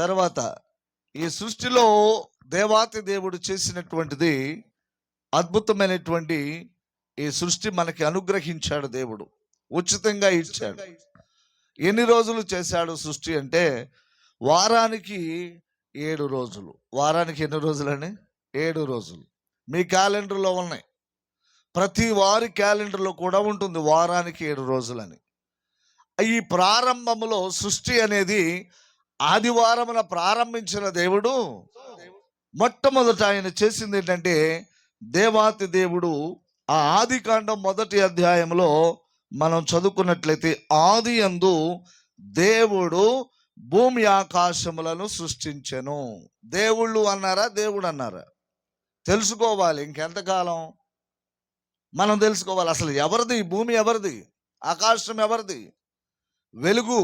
తర్వాత ఈ సృష్టిలో దేవాతి దేవుడు చేసినటువంటిది అద్భుతమైనటువంటి ఈ సృష్టి మనకి అనుగ్రహించాడు. దేవుడు ఉచితంగా ఇచ్చాడు. ఎన్ని రోజులు చేశాడు సృష్టి అంటే వారానికి 7 రోజులు. వారానికి ఎన్ని రోజులని? 7 రోజులు. మీ క్యాలెండర్లో ఉన్నాయి. ప్రతి వారి క్యాలెండర్లో కూడా ఉంటుంది వారానికి 7 రోజులని. ఈ ప్రారంభములో సృష్టి అనేది ఆదివారమున ప్రారంభించిన దేవుడు మొట్టమొదట ఆయన చేసింది ఏంటంటే, దేవాతి దేవుడు ఆ ఆదికాండం 1వ అధ్యాయంలో మనం చదువుకున్నట్లయితే, ఆది యందు దేవుడు భూమి ఆకాశములను సృష్టించెను. దేవుళ్ళు అన్నారా, దేవుడు అన్నారా? తెలుసుకోవాలి. ఇంకెంతకాలం మనం తెలుసుకోవాలి. అసలు ఎవరిది భూమి? ఎవరిది? ఆకాశం ఎవరిది? వెలుగు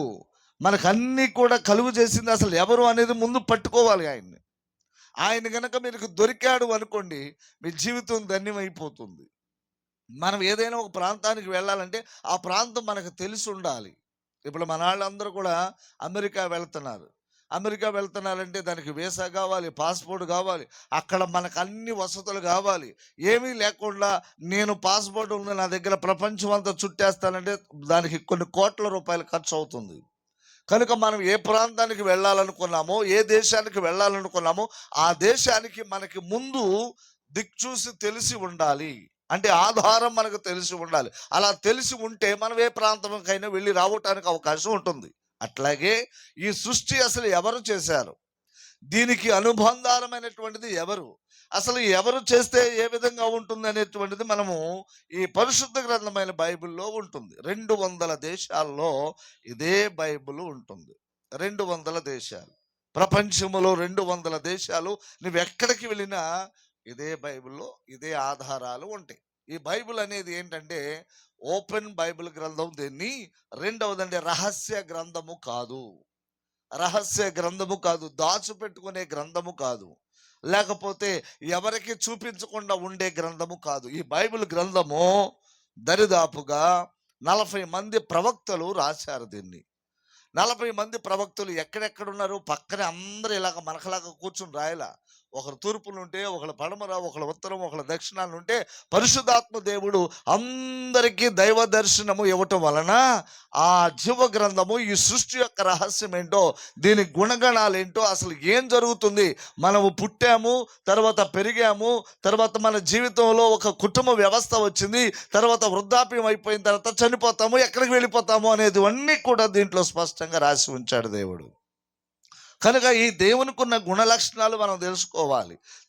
మనకన్నీ కూడా కలుగు చేసింది అసలు ఎవరు అనేది ముందు పట్టుకోవాలి. ఆయన కనుక మీకు దొరికాడు అనుకోండి, మీ జీవితం ధన్యమైపోతుంది. మనం ఏదైనా ఒక ప్రాంతానికి వెళ్ళాలంటే ఆ ప్రాంతం మనకు తెలిసి ఉండాలి. ఇప్పుడు మన వాళ్ళందరూ కూడా అమెరికా వెళ్తున్నారంటే దానికి వీసా కావాలి, పాస్పోర్ట్ కావాలి, అక్కడ మనకు అన్ని వసతులు కావాలి. ఏమీ లేకుండా నేను పాస్పోర్ట్ ఉంది నా దగ్గర, ప్రపంచం అంతా చుట్టేస్తానంటే దానికి కొన్ని కోట్ల రూపాయలు ఖర్చు అవుతుంది. కనుక మనం ఏ ప్రాంతానికి వెళ్ళాలనుకున్నామో, ఏ దేశానికి వెళ్ళాలనుకున్నామో ఆ దేశానికి మనకి ముందు దిక్చూసి తెలిసి ఉండాలి. అంటే ఆధారం మనకు తెలిసి ఉండాలి. అలా తెలిసి ఉంటే మనం ఏ ప్రాంతానికైనా వెళ్ళి రావటానికి అవకాశం ఉంటుంది. అట్లాగే ఈ సృష్టి అసలు ఎవరు చేశారు? దీనికి అనుబంధాలమైనటువంటిది ఎవరు? అసలు ఎవరు చేస్తే ఏ విధంగా ఉంటుంది అనేటువంటిది మనము ఈ పరిశుద్ధ గ్రంథమైన బైబిల్లో ఉంటుంది. 200 దేశాల్లో ఇదే బైబిల్ ఉంటుంది. 200 దేశాలు, ప్రపంచంలో 200 దేశాలు. నువ్వు ఎక్కడికి వెళ్ళినా ఇదే బైబిల్లో ఇదే ఆధారాలు ఉంటాయి. ఈ బైబిల్ అనేది ఏంటంటే ఓపెన్ బైబిల్ గ్రంథం. దీన్ని రెండవదంటే రహస్య గ్రంథము కాదు. రహస్య గ్రంథము కాదు, దాచిపెట్టుకునే గ్రంథము కాదు, లేకపోతే ఎవరికి చూపించకుండా ఉండే గ్రంథము కాదు. ఈ బైబిల్ గ్రంథము దరిదాపుగా 40 మంది ప్రవక్తలు రాశారు. దీన్ని 40 మంది ప్రవక్తలు ఎక్కడెక్కడున్నారు? పక్కనే అందరూ ఇలాగ మనకలాగా కూర్చుని రాయలా. ఒకరు తూర్పులు ఉంటే, ఒకరు పడమర, ఒకరు ఉత్తరం, ఒకరు దక్షిణాలు ఉంటే పరిశుద్ధాత్మ దేవుడు అందరికీ దైవ దర్శనము ఇవ్వటం వలన ఆ జీవ గ్రంథము ఈ సృష్టి యొక్క రహస్యం ఏంటో, దీని గుణగణాలు ఏంటో, అసలు ఏం జరుగుతుంది, మనము పుట్టాము, తర్వాత పెరిగాము, తర్వాత మన జీవితంలో ఒక కుటుంబ వ్యవస్థ వచ్చింది, తర్వాత వృద్ధాప్యం అయిపోయిన తర్వాత చనిపోతాము, ఎక్కడికి వెళ్ళిపోతాము అనేది అన్నీ కూడా దీంట్లో స్పష్టంగా రాసి ఉంచాడు దేవుడు. కనుక ఈ దేవునికి ఉన్న గుణ లక్షణాలు మనం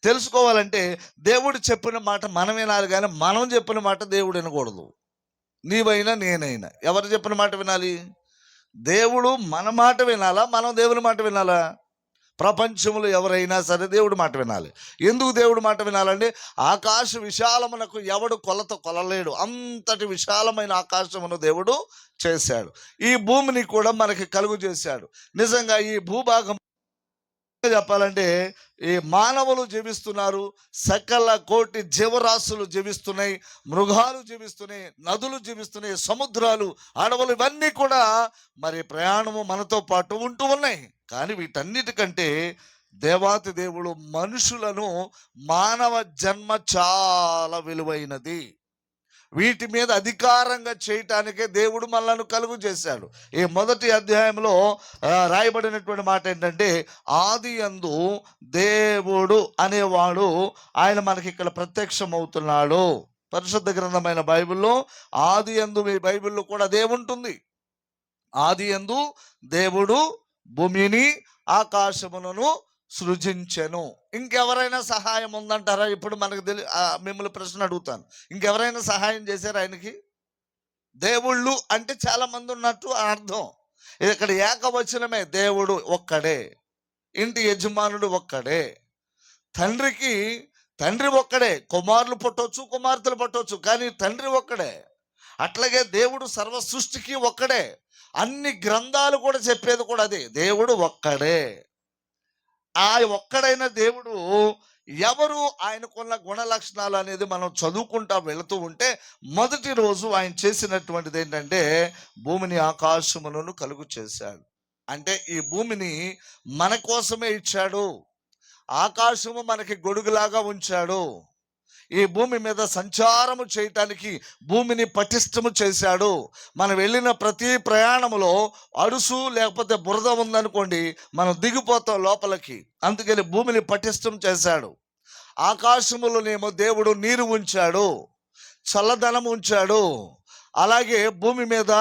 తెలుసుకోవాలంటే దేవుడు చెప్పిన మాట మనం వినాలి, కానీ మనం చెప్పిన మాట దేవుడు వినకూడదు. నీవైనా నేనైనా ఎవరు చెప్పిన మాట వినాలి? దేవుడు మన మాట వినాలా, మనం దేవుని మాట వినాలా? ప్రపంచంలో ఎవరైనా సరే దేవుడి మాట వినాలి. ఎందుకు దేవుడి మాట వినాలంటే ఆకాశ విశాలమునకు ఎవడు కొలలేడు. అంతటి విశాలమైన ఆకాశమును దేవుడు చేశాడు. ఈ భూమిని కూడా మనకి కలుగు చేశాడు. నిజంగా ఈ భూభాగం చెప్పాలంటే ఈ మానవులు జీవిస్తున్నారు, సకల కోటి జీవరాశులు జీవిస్తున్నాయి, మృగాలు జీవిస్తున్నాయి, నదులు జీవిస్తున్నాయి, సముద్రాలు, అడవులు, ఇవన్నీ కూడా మరి ప్రయాణము మనతో పాటు ఉంటూ ఉన్నాయి. కానీ వీటన్నిటికంటే దేవాతి దేవుడు మనుషులను, మానవ జన్మ చాలా విలువైనది. వీటి మీద అధికారంగా చేయటానికే దేవుడు మనలను కలుగు చేశాడు. ఈ 1వ అధ్యాయంలో రాయబడినటువంటి మాట ఏంటంటే, ఆది యందు దేవుడు అనేవాడు ఆయన మనకి ఇక్కడ ప్రత్యక్షమవుతున్నాడు. పరిశుద్ధ గ్రంథమైన బైబిల్లో ఆది యందు, మీ బైబిల్లో కూడా అదే ఉంటుంది. ఆది యందు దేవుడు భూమిని ఆకాశములను సృజించెను. ఇంకెవరైనా సహాయం ఉందంటారా? ఇప్పుడు మనకు మిమ్మల్ని ప్రశ్న అడుగుతాను, ఇంకెవరైనా సహాయం చేశారు ఆయనకి? దేవుళ్ళు అంటే చాలా మంది ఉన్నట్టు అర్థం. ఇక్కడ ఏకవచనమే. దేవుడు ఒక్కడే, ఇంటి యజమానుడు ఒక్కడే, తండ్రి ఒక్కడే. కుమారులు పుట్టవచ్చు, కుమార్తెలు పుట్టవచ్చు, కానీ తండ్రి ఒక్కడే. అట్లాగే దేవుడు సర్వ సృష్టికి ఒక్కడే. అన్ని గ్రంథాలు కూడా చెప్పేది కూడా అదే, దేవుడు ఒక్కడే. ఆ ఒక్కడైన దేవుడు ఎవరు, ఆయనకున్న గుణ లక్షణాలు అనేది మనం చదువుకుంటా వెళుతూ ఉంటే, మొదటి రోజు ఆయన చేసినటువంటిది ఏంటంటే భూమిని ఆకాశములను కలుగు చేశాడు. అంటే ఈ భూమిని మన కోసమే ఇచ్చాడు. ఆకాశము మనకి గొడుగులాగా ఉంచాడు. ఈ భూమి మీద సంచారము చేయటానికి భూమిని పటిష్టము చేశాడు. మనం వెళ్ళిన ప్రతి ప్రయాణములో అడుసు లేకపోతే బురద ఉందనుకోండి, మనం దిగిపోతాం లోపలికి. అందుకని భూమిని పటిష్టం చేశాడు. ఆకాశములోనేమో దేవుడు నీరు ఉంచాడు, చల్లదనం ఉంచాడు. అలాగే భూమి మీద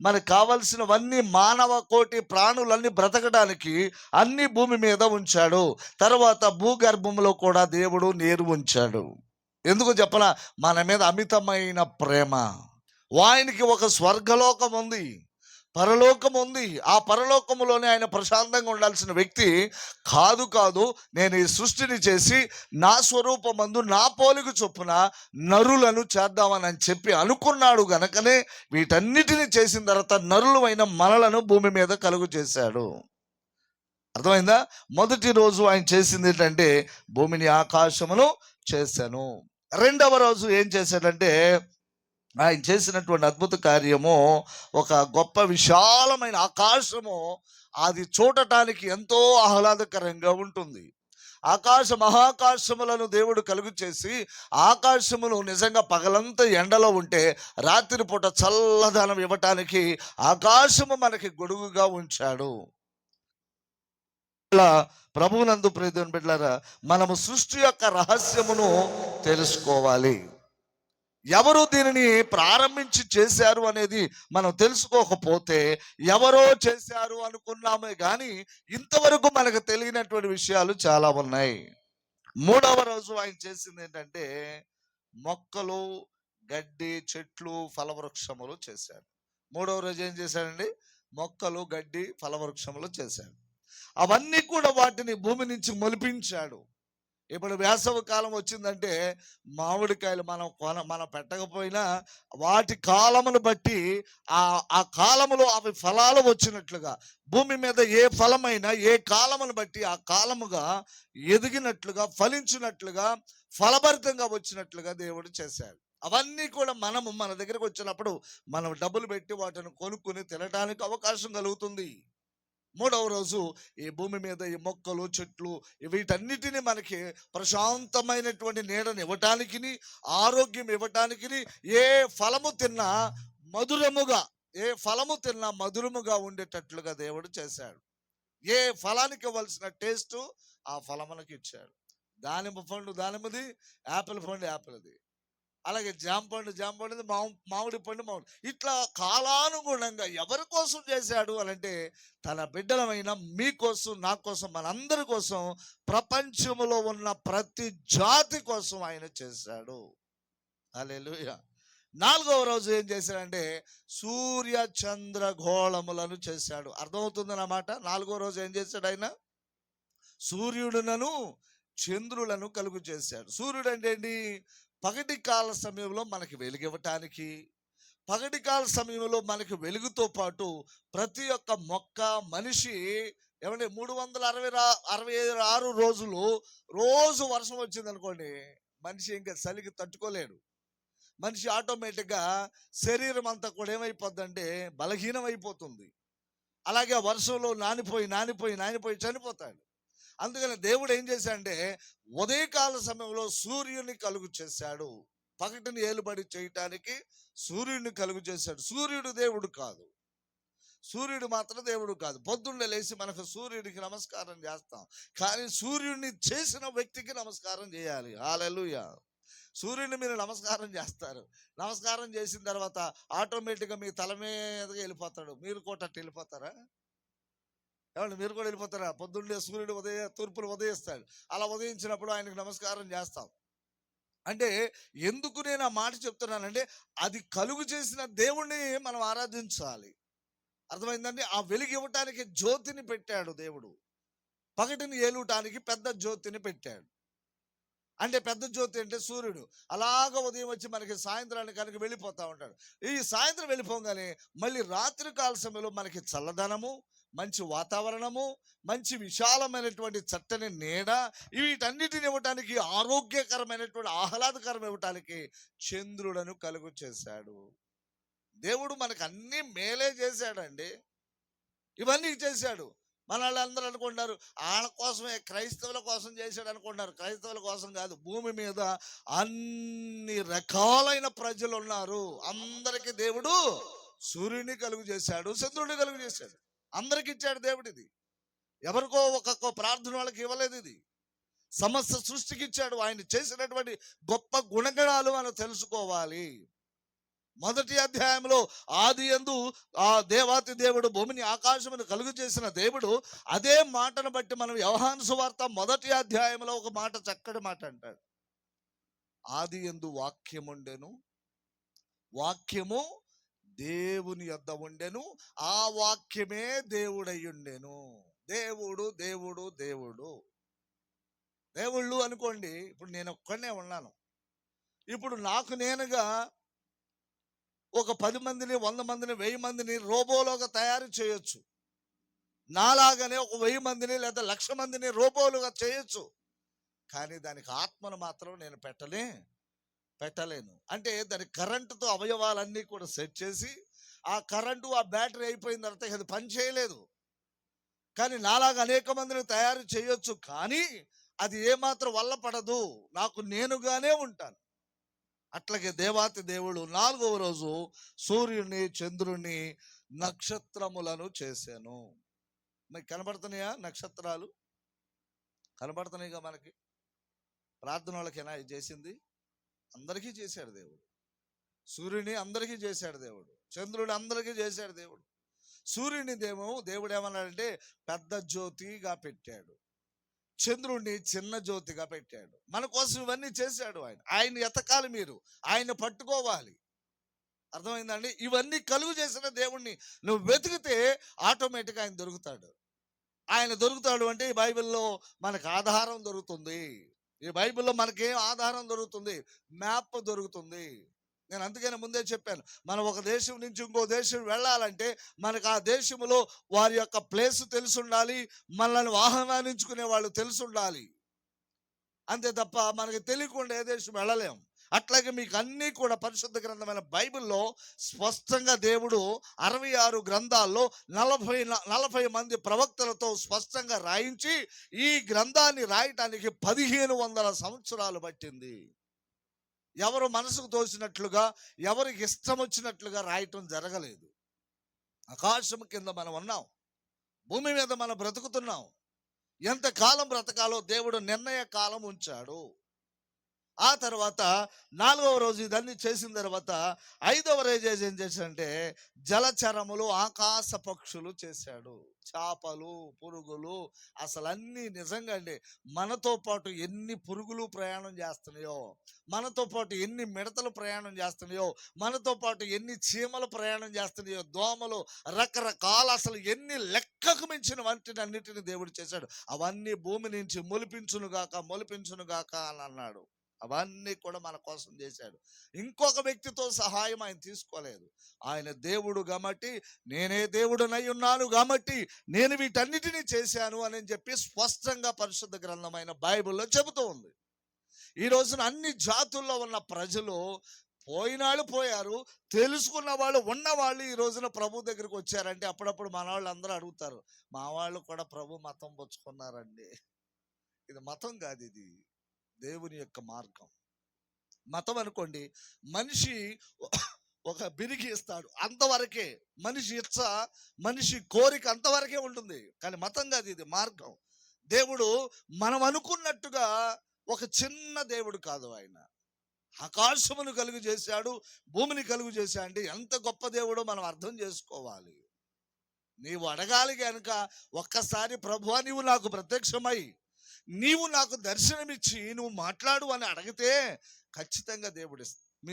మనకు కావలసినవన్నీ మానవ కోటి ప్రాణులన్నీ బ్రతకడానికి అన్ని భూమి మీద ఉంచాడు. తర్వాత భూగర్భంలో కూడా దేవుడు నీరు ఉంచాడు. ఎందుకు చెప్పనా? మన మీద అమితమైన ప్రేమ. ఆయనకి ఒక స్వర్గలోకం ఉంది, పరలోకం ఉంది. ఆ పరలోకములోనే ఆయన ప్రశాంతంగా ఉండాల్సిన వ్యక్తి కాదు. నేను ఈ సృష్టిని చేసి నా స్వరూపమందు నా పోలిక చొప్పున నరులను చేద్దామని చెప్పి అనుకున్నాడు గనకనే వీటన్నిటిని చేసిన తర్వాత నరులమైన మనలను భూమి మీద కలుగు చేశాడు. అర్థమైందా? మొదటి రోజు ఆయన చేసింది ఏంటంటే భూమిని ఆకాశమును చేశాను. రెండవ రోజు ఏం చేశాడంటే ఆయన చేసినటువంటి అద్భుత కార్యము, ఒక గొప్ప విశాలమైన ఆకాశము, అది చూడటానికి ఎంతో ఆహ్లాదకరంగా ఉంటుంది. మహాకాశములను దేవుడు కలుగు చేసి, ఆకాశములు నిజంగా పగలంతా ఎండలో ఉంటే రాత్రిపూట చల్లదనం ఇవ్వటానికి ఆకాశము మనకి గొడుగుగా ఉంచాడు. ఇలా ప్రభువునందు ప్రియమైన బిడ్డలారా, మనము సృష్టి యొక్క రహస్యమును తెలుసుకోవాలి. ఎవరు దీనిని ప్రారంభించి చేశారు అనేది మనం తెలుసుకోకపోతే ఎవరో చేశారు అనుకున్నామే కానీ ఇంతవరకు మనకు తెలియనటువంటి విషయాలు చాలా ఉన్నాయి. మూడవ రోజు ఆయన చేసింది ఏంటంటే మొక్కలు, గడ్డి, చెట్లు, ఫలవృక్షములు చేశాడు. మూడవ రోజు ఏం చేశాడండి? మొక్కలు, గడ్డి, ఫలవృక్షములు చేశాడు. అవన్నీ కూడా వాటిని భూమి నుంచి మొలిపించాడు. ఇప్పుడు వేసవి కాలం వచ్చిందంటే మామిడికాయలు మనం పెట్టకపోయినా వాటి కాలమును బట్టి ఆ కాలములో అవి ఫలాలు వచ్చినట్లుగా, భూమి మీద ఏ ఫలమైనా ఏ కాలమును బట్టి ఆ కాలముగా ఎదిగినట్లుగా, ఫలించినట్లుగా, ఫలభరితంగా వచ్చినట్లుగా దేవుడు చేశాడు. అవన్నీ కూడా మన దగ్గరకు వచ్చినప్పుడు మనం డబ్బులు పెట్టి వాటిని కొనుక్కుని తినడానికి అవకాశం కలుగుతుంది. మూడవ రోజు ఈ భూమి మీద ఈ మొక్కలు, చెట్లు, వీటన్నిటిని మనకి ప్రశాంతమైనటువంటి నీడని ఇవ్వటానికి, ఆరోగ్యం ఇవ్వటానికి, ఏ ఫలము తిన్నా మధురముగా ఉండేటట్లుగా దేవుడు చేశాడు. ఏ ఫలానికి ఇవ్వాల్సిన టేస్ట్ ఆ ఫలమునకి ఇచ్చాడు. దానిమ్మ పండు దానిమ్మది, యాపిల్ పండు యాపిల్ది, అలాగే జామ పండుది, మామిడి పండు మామిడి. ఇట్లా కాలానుగుణంగా ఎవరి కోసం చేశాడు అనంటే తన బిడ్డలమైన మీకోసం, నా కోసం, మనందరి కోసం, ప్రపంచంలో ఉన్న ప్రతి జాతి కోసం ఆయన చేశాడు. హల్లెలూయా. నాలుగవ రోజు ఏం చేశాడంటే సూర్య చంద్రగోళములను చేశాడు. అర్థమవుతుందన్నమాట. నాలుగవ రోజు ఏం చేశాడు ఆయన? సూర్యుడునను చంద్రులను కలుగు చేశాడు. సూర్యుడు అంటే ఏంటి? పగటి కాల సమయంలో మనకి వెలుగివ్వటానికి, పగటి కాల సమయంలో మనకి వెలుగుతో పాటు ప్రతి ఒక్క మొక్క, మనిషి ఏమంటే 366 రోజులు రోజు వర్షం వచ్చింది అనుకోండి, మనిషి ఇంకా చలికి తట్టుకోలేడు. మనిషి ఆటోమేటిక్గా శరీరం అంతా కూడా ఏమైపోద్దంటే బలహీనం అయిపోతుంది. అలాగే వర్షంలో నానిపోయి చనిపోతాడు. అందుకని దేవుడు ఏం చేశాడంటే ఉదయకాల సమయంలో సూర్యుని కలుగు చేశాడు. పగటిని ఏలుబడి చేయటానికి సూర్యుడిని కలుగు చేశాడు. సూర్యుడు దేవుడు కాదు, సూర్యుడు మాత్రం దేవుడు కాదు. పొద్దున్నే లేచి మనకు సూర్యుడికి నమస్కారం చేస్తాం, కానీ సూర్యుడిని చేసిన వ్యక్తికి నమస్కారం చేయాలి. హల్లెలూయా. సూర్యుడిని మీరు నమస్కారం చేస్తారు, నమస్కారం చేసిన తర్వాత ఆటోమేటిక్గా మీ తల మీదగా వెళ్ళిపోతాడు. మీరు కూడా వెళ్ళిపోతారా? ఏమంటే మీరు కూడా వెళ్ళిపోతారా? పొద్దున్నే సూర్యుడు తూర్పులు ఉదయిస్తాడు. అలా ఉదయించినప్పుడు ఆయనకు నమస్కారం చేస్తాం. అంటే ఎందుకు నేను ఆ మాట చెప్తున్నానంటే అది కలుగు చేసిన దేవుణ్ణి మనం ఆరాధించాలి. అర్థమైందండి? ఆ వెలుగు ఇవ్వటానికి జ్యోతిని పెట్టాడు దేవుడు. పగటిని ఏలుటానికి పెద్ద జ్యోతిని పెట్టాడు. అంటే పెద్ద జ్యోతి అంటే సూర్యుడు అలాగ ఉదయం వచ్చి మనకి సాయంత్రానికి కనుక వెళ్ళిపోతూ ఉంటాడు. ఈ సాయంత్రం వెళ్ళిపోగానే మళ్ళీ రాత్రి కాల సమయంలో మనకి చల్లదనము, మంచి వాతావరణము, మంచి విశాలమైనటువంటి చట్టని నీడ, వీటన్నిటిని ఇవ్వటానికి, ఆరోగ్యకరమైనటువంటి ఆహ్లాదకరం ఇవ్వటానికి చంద్రుడను కలుగు చేశాడు. దేవుడు మనకు అన్ని మేలే చేశాడండి. ఇవన్నీ చేశాడు. మన వాళ్ళందరూ అనుకుంటారు వాళ్ళ కోసమే, క్రైస్తవుల కోసం చేశాడు అనుకుంటారు. క్రైస్తవుల కోసం కాదు. భూమి మీద అన్ని రకాలైన ప్రజలు ఉన్నారు. అందరికి దేవుడు సూర్యుని కలుగు చేశాడు, చంద్రుడిని కలుగు చేశాడు. అందరికి ఇచ్చాడు దేవుడు ఇది. ఎవరికో ఒక్కొక్క ప్రార్థన వాళ్ళకి ఇవ్వలేదు ఇది. సమస్త సృష్టికి ఇచ్చాడు. ఆయన చేసినటువంటి గొప్ప గుణగణాలు మనం తెలుసుకోవాలి. మొదటి అధ్యాయంలో ఆది యందు ఆ దేవాతి దేవుడు భూమిని ఆకాశమును కలుగు చేసిన దేవుడు, అదే మాటను బట్టి మనం యోహాను సువార్త మొదటి అధ్యాయంలో ఒక మాట, చక్కటి మాట అంటాడు. ఆది యందు వాక్యముండెను, వాక్యము దేవుని యొద్ద ఉండెను, ఆ వాక్యమే దేవుడయ్యుండెను. దేవుడు దేవుడు దేవుడు దేవుళ్ళు అనుకోండి. ఇప్పుడు నేను ఒక్కడనే ఉన్నాను. ఇప్పుడు నాకు నేనుగా ఒక 10 మందిని, 100 మందిని, 1000 మందిని రోబోలుగా తయారు చేయొచ్చు. నాలాగానే ఒక 1000 మందిని లేదా 1,00,000 మందిని రోబోలుగా చేయొచ్చు. కానీ దానికి ఆత్మను మాత్రం నేను పెట్టలేను. అంటే దాని కరెంటుతో అవయవాలన్నీ కూడా సెట్ చేసి, ఆ కరెంటు, ఆ బ్యాటరీ అయిపోయిన తర్వాత అది పని చేయలేదు. కానీ నాలాగా అనేక మందిని తయారు చేయొచ్చు, కానీ అది ఏమాత్రం వల్ల పడదు. నాకు నేనుగానే ఉంటాను. అట్లాగే దేవాతి దేవుడు 4వ రోజు సూర్యుని, చంద్రుని, నక్షత్రములను చేశాను. మీకు కనబడుతున్నాయా నక్షత్రాలు? కనబడుతున్నాయిగా మనకి. ప్రార్థన వాళ్ళకేనా ఇది చేసింది? అందరికీ చేశాడు దేవుడు. సూర్యుని అందరికీ చేశాడు దేవుడు. చంద్రుడు అందరికీ చేశాడు దేవుడు. సూర్యుని దేవుడు ఏమన్నాడంటే పెద్ద జ్యోతిగా పెట్టాడు. చంద్రుడిని చిన్న జ్యోతిగా పెట్టాడు. మన కోసం ఇవన్నీ చేశాడు ఆయన. ఆయన ఎతకాలి, మీరు ఆయన పట్టుకోవాలి. అర్థమైందండి? ఇవన్నీ కలుగు చేసిన దేవుణ్ణి నువ్వు వెతికితే ఆటోమేటిక్గా ఆయన దొరుకుతాడు. ఆయన దొరుకుతాడు అంటే ఈ బైబిల్లో మనకు ఆధారం దొరుకుతుంది. ఈ బైబిల్లో మనకేం ఆధారం దొరుకుతుంది? మ్యాప్ దొరుకుతుంది. నేను అందుకని ముందే చెప్పాను, మనం ఒక దేశం నుంచి ఇంకో దేశం వెళ్ళాలంటే మనకు ఆ దేశంలో వారి యొక్క ప్లేస్ తెలిసి ఉండాలి, మనల్ని ఆహ్వానించుకునే వాళ్ళు తెలిసి ఉండాలి. అంతే తప్ప మనకి తెలియకుండా ఏ దేశం వెళ్ళలేం. అట్లాగే మీకు అన్నీ కూడా పరిశుద్ధ గ్రంథమైన బైబిల్లో స్పష్టంగా దేవుడు 66 గ్రంథాల్లో 40 మంది ప్రవక్తలతో స్పష్టంగా రాయించి, ఈ గ్రంథాన్ని రాయటానికి 1500 సంవత్సరాలు పట్టింది. ఎవరు మనసుకు తోచినట్లుగా, ఎవరికి ఇష్టం వచ్చినట్లుగా రాయటం జరగలేదు. ఆకాశం కింద మనం ఉన్నాం, భూమి మీద మనం బ్రతుకుతున్నాం. ఎంతకాలం బ్రతకాలో దేవుడు నిర్ణయ కాలం ఉంచాడు. ఆ తర్వాత 4వ రోజు ఇదన్నీ చేసిన తర్వాత 5వ రోజు ఏం చేశాడంటే జలచరములు, ఆకాశ పక్షులు చేశాడు. చేపలు, పురుగులు, అసలు అన్నీ నిజంగా అండి. మనతో పాటు ఎన్ని పురుగులు ప్రయాణం చేస్తున్నాయో, మనతో పాటు ఎన్ని మిడతలు ప్రయాణం చేస్తున్నాయో, మనతో పాటు ఎన్ని చీమలు ప్రయాణం చేస్తున్నాయో, దోమలు, రకరకాల, అసలు ఎన్ని లెక్కకు మించిన వాటిని అన్నిటిని దేవుడు చేశాడు. అవన్నీ భూమి నుంచి మొలిపించునుగాక అని అన్నాడు. అవన్నీ కూడా మన కోసం చేశాడు. ఇంకొక వ్యక్తితో సహాయం ఆయన తీసుకోలేదు. ఆయన దేవుడు కాబట్టి, నేనే దేవుడునై ఉన్నాను కాబట్టి నేను వీటన్నిటినీ చేశాను అని చెప్పి స్పష్టంగా పరిశుద్ధ గ్రంథమైన బైబిల్లో చెబుతూ ఉంది. ఈ రోజున అన్ని జాతుల్లో ఉన్న ప్రజలు పోయినాళ్ళు పోయారు, తెలుసుకున్న వాళ్ళు, ఉన్నవాళ్ళు ఈ రోజున ప్రభు దగ్గరికి వచ్చారంటే అప్పుడప్పుడు మన వాళ్ళు అందరూ అడుగుతారు, మా వాళ్ళు కూడా ప్రభు మతం పుచ్చుకున్నారండి. ఇది మతం కాదు, ఇది దేవుని యొక్క మార్గం. మతం అనుకోండి, మనిషి ఒక బిరిగి ఇస్తాడు, అంతవరకే మనిషి మనిషి కోరిక అంతవరకే ఉంటుంది. కానీ మతం కాదు, ఇది మార్గం. దేవుడు మనం అనుకున్నట్టుగా ఒక చిన్న దేవుడు కాదు. ఆయన ఆకాశమును కలుగు చేశాడు, భూమిని కలుగు చేశాడు. అంటే ఎంత గొప్ప దేవుడో మనం అర్థం చేసుకోవాలి. నీవు అడగాలి కనుక ఒక్కసారి ప్రభువా నీవు నాకు ప్రత్యక్షమై, నీవు నాకు దర్శనమిచ్చి నువ్వు మాట్లాడు అని అడిగితే ఖచ్చితంగా దేవుడు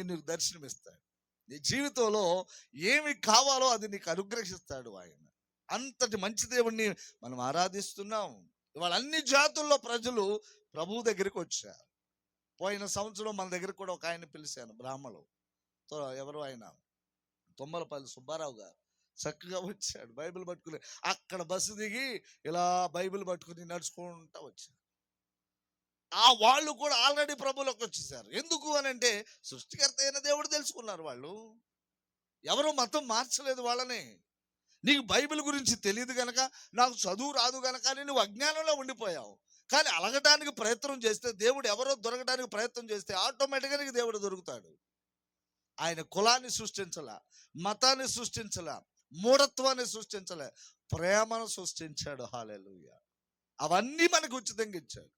నీకు దర్శనమిస్తాడు. నీ జీవితంలో ఏమి కావాలో అది నీకు అనుగ్రహిస్తాడు ఆయన. అంతటి మంచి దేవుణ్ణి మనం ఆరాధిస్తున్నాం. ఇవాళ అన్ని జాతుల్లో ప్రజలు ప్రభు దగ్గరికి వచ్చారు. పోయిన సంవత్సరం మన దగ్గర కూడా ఒక ఆయన పిలిచాను, బ్రాహ్మణులు. ఎవరు ఆయన? తుమ్మలపల్లి సుబ్బారావు గారు. చక్కగా వచ్చాడు, బైబిల్ పట్టుకుని. అక్కడ బస్సు దిగి ఇలా బైబిల్ పట్టుకుని నడుచుకుంటూ వచ్చారు. ఆ వాళ్ళు కూడా ఆల్రెడీ ప్రభులోకి వచ్చేసారు. ఎందుకు అని అంటే సృష్టికర్త అయిన దేవుడు తెలుసుకున్నారు వాళ్ళు. ఎవరు మతం మార్చలేదు వాళ్ళని. నీకు బైబిల్ గురించి తెలియదు గనక, నాకు చదువు రాదు గనక అని నువ్వు అజ్ఞానంలో ఉండిపోయావు. కానీ అలగటానికి ప్రయత్నం చేస్తే, దేవుడు ఎవరో దొరకడానికి ప్రయత్నం చేస్తే ఆటోమేటిక్గా నీకు దేవుడు దొరుకుతాడు. ఆయన కులాన్ని సృష్టించలా, మతాన్ని సృష్టించలా, మూఢత్వాన్ని సృష్టించలే, ప్రేమను సృష్టించాడు. హల్లెలూయా. అవన్నీ మనకు ఉచితంగా ఇచ్చాడు.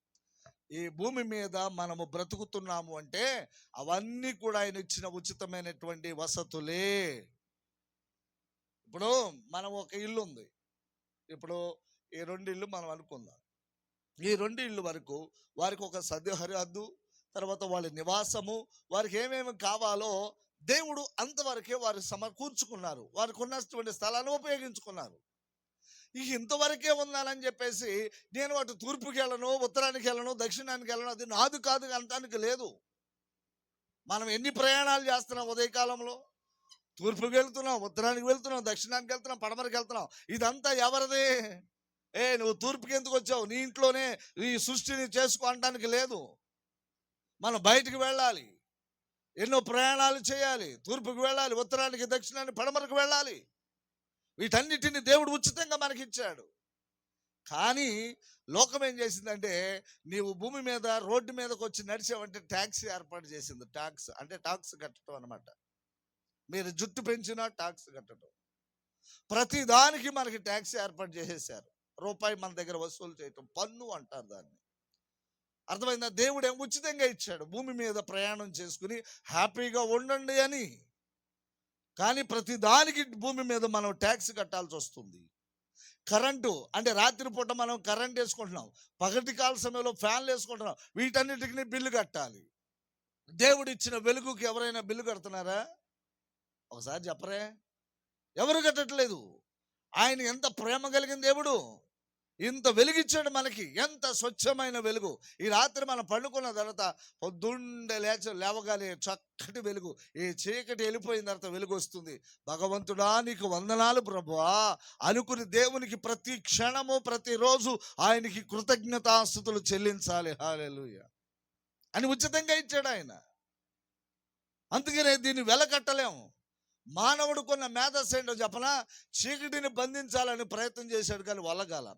ఈ భూమి మీద మనము బ్రతుకుతున్నాము అంటే అవన్నీ కూడా ఆయన ఇచ్చిన ఉచితమైనటువంటి వసతులే. ఇప్పుడు మనం ఒక ఇల్లు ఉంది. ఇప్పుడు ఈ 2 ఇళ్ళు మనం అనుకుందాం. ఈ 2 ఇళ్ళు వరకు వారికి ఒక సరిహద్దు, తర్వాత వాళ్ళ నివాసము, వారికి ఏమేమి కావాలో దేవుడు అంతవరకే వారు సమకూర్చుకున్నారు. వారికి ఉన్నటువంటి స్థలాన్ని ఉపయోగించుకున్నారు. ఇంతవరకే ఉన్నానని చెప్పేసి నేను అటు తూర్పుకి వెళ్ళను, ఉత్తరానికి వెళ్ళను, దక్షిణానికి వెళ్ళను, అది నాది కాదు అనటానికి లేదు. మనం ఎన్ని ప్రయాణాలు చేస్తున్నాం ఉదయకాలంలో? తూర్పుకి వెళ్తున్నాం, ఉత్తరానికి వెళ్తున్నాం, దక్షిణానికి వెళ్తున్నాం, పడమరకు వెళ్తున్నాం. ఇదంతా ఎవరిది? నువ్వు తూర్పుకి ఎందుకు వచ్చావు? నీ ఇంట్లోనే ఈ సృష్టిని చేసుకో అనడానికి లేదు. మనం బయటికి వెళ్ళాలి, ఎన్నో ప్రయాణాలు చేయాలి. తూర్పుకి వెళ్ళాలి, ఉత్తరానికి, దక్షిణానికి, పడమరకు వెళ్ళాలి. వీటన్నిటిని దేవుడు ఉచితంగా మనకి ఇచ్చాడు. కానీ లోకం ఏం చేసిందంటే, నీవు భూమి మీద రోడ్డు మీదకి వచ్చి నడిచావంటే ట్యాక్స్ ఏర్పాటు చేసింది. ట్యాక్స్ అంటే టాక్స్ కట్టడం అనమాట. మీరు జుట్టు పెంచినా టాక్స్ కట్టడం, ప్రతి దానికి మనకి ట్యాక్స్ ఏర్పాటు చేసేసారు. రూపాయి మన దగ్గర వసూలు చేయటం, పన్ను అంటారు దాన్ని. అర్థమైందా? దేవుడు ఏం ఉచితంగా ఇచ్చాడు, భూమి మీద ప్రయాణం చేసుకుని హ్యాపీగా ఉండండి అని. కానీ ప్రతి దానికి భూమి మీద మనం ట్యాక్స్ కట్టాల్సి వస్తుంది. కరెంటు అంటే రాత్రిపూట మనం కరెంట్ వేసుకుంటున్నాం, పగటి కాల సమయంలో ఫ్యాన్లు వేసుకుంటున్నాం, వీటన్నిటికీ బిల్లు కట్టాలి. దేవుడు ఇచ్చిన వెలుగుకి ఎవరైనా బిల్లు కడుతున్నారా? ఒకసారి చెప్పరే. ఎవరు కట్టట్లేదు. ఆయన ఎంత ప్రేమ కలిగిన దేవుడు, ఇంత వెలుగిచ్చాడు మనకి, ఎంత స్వచ్ఛమైన వెలుగు. ఈ రాత్రి మనం పండుకున్న తర్వాత పొద్దుండే లేవగానే చక్కటి వెలుగు, ఈ చీకటి వెళ్ళిపోయిన తర్వాత వెలుగు వస్తుంది. భగవంతుడా నీకు వందనాలు ప్రభువా అనుకుని దేవునికి ప్రతి క్షణము, ప్రతిరోజు ఆయనకి కృతజ్ఞతాస్తుతులు చెల్లించాలి. హల్లెలూయా అని ఉచితంగా ఇచ్చాడు ఆయన. అందుకనే దీన్ని వెలకట్టలేము. మానవుడు కొన్న మేధస్సు ఏంటో చెప్పనా? చీకటిని బంధించాలని ప్రయత్నం చేశాడు కానీ వల్లగాల,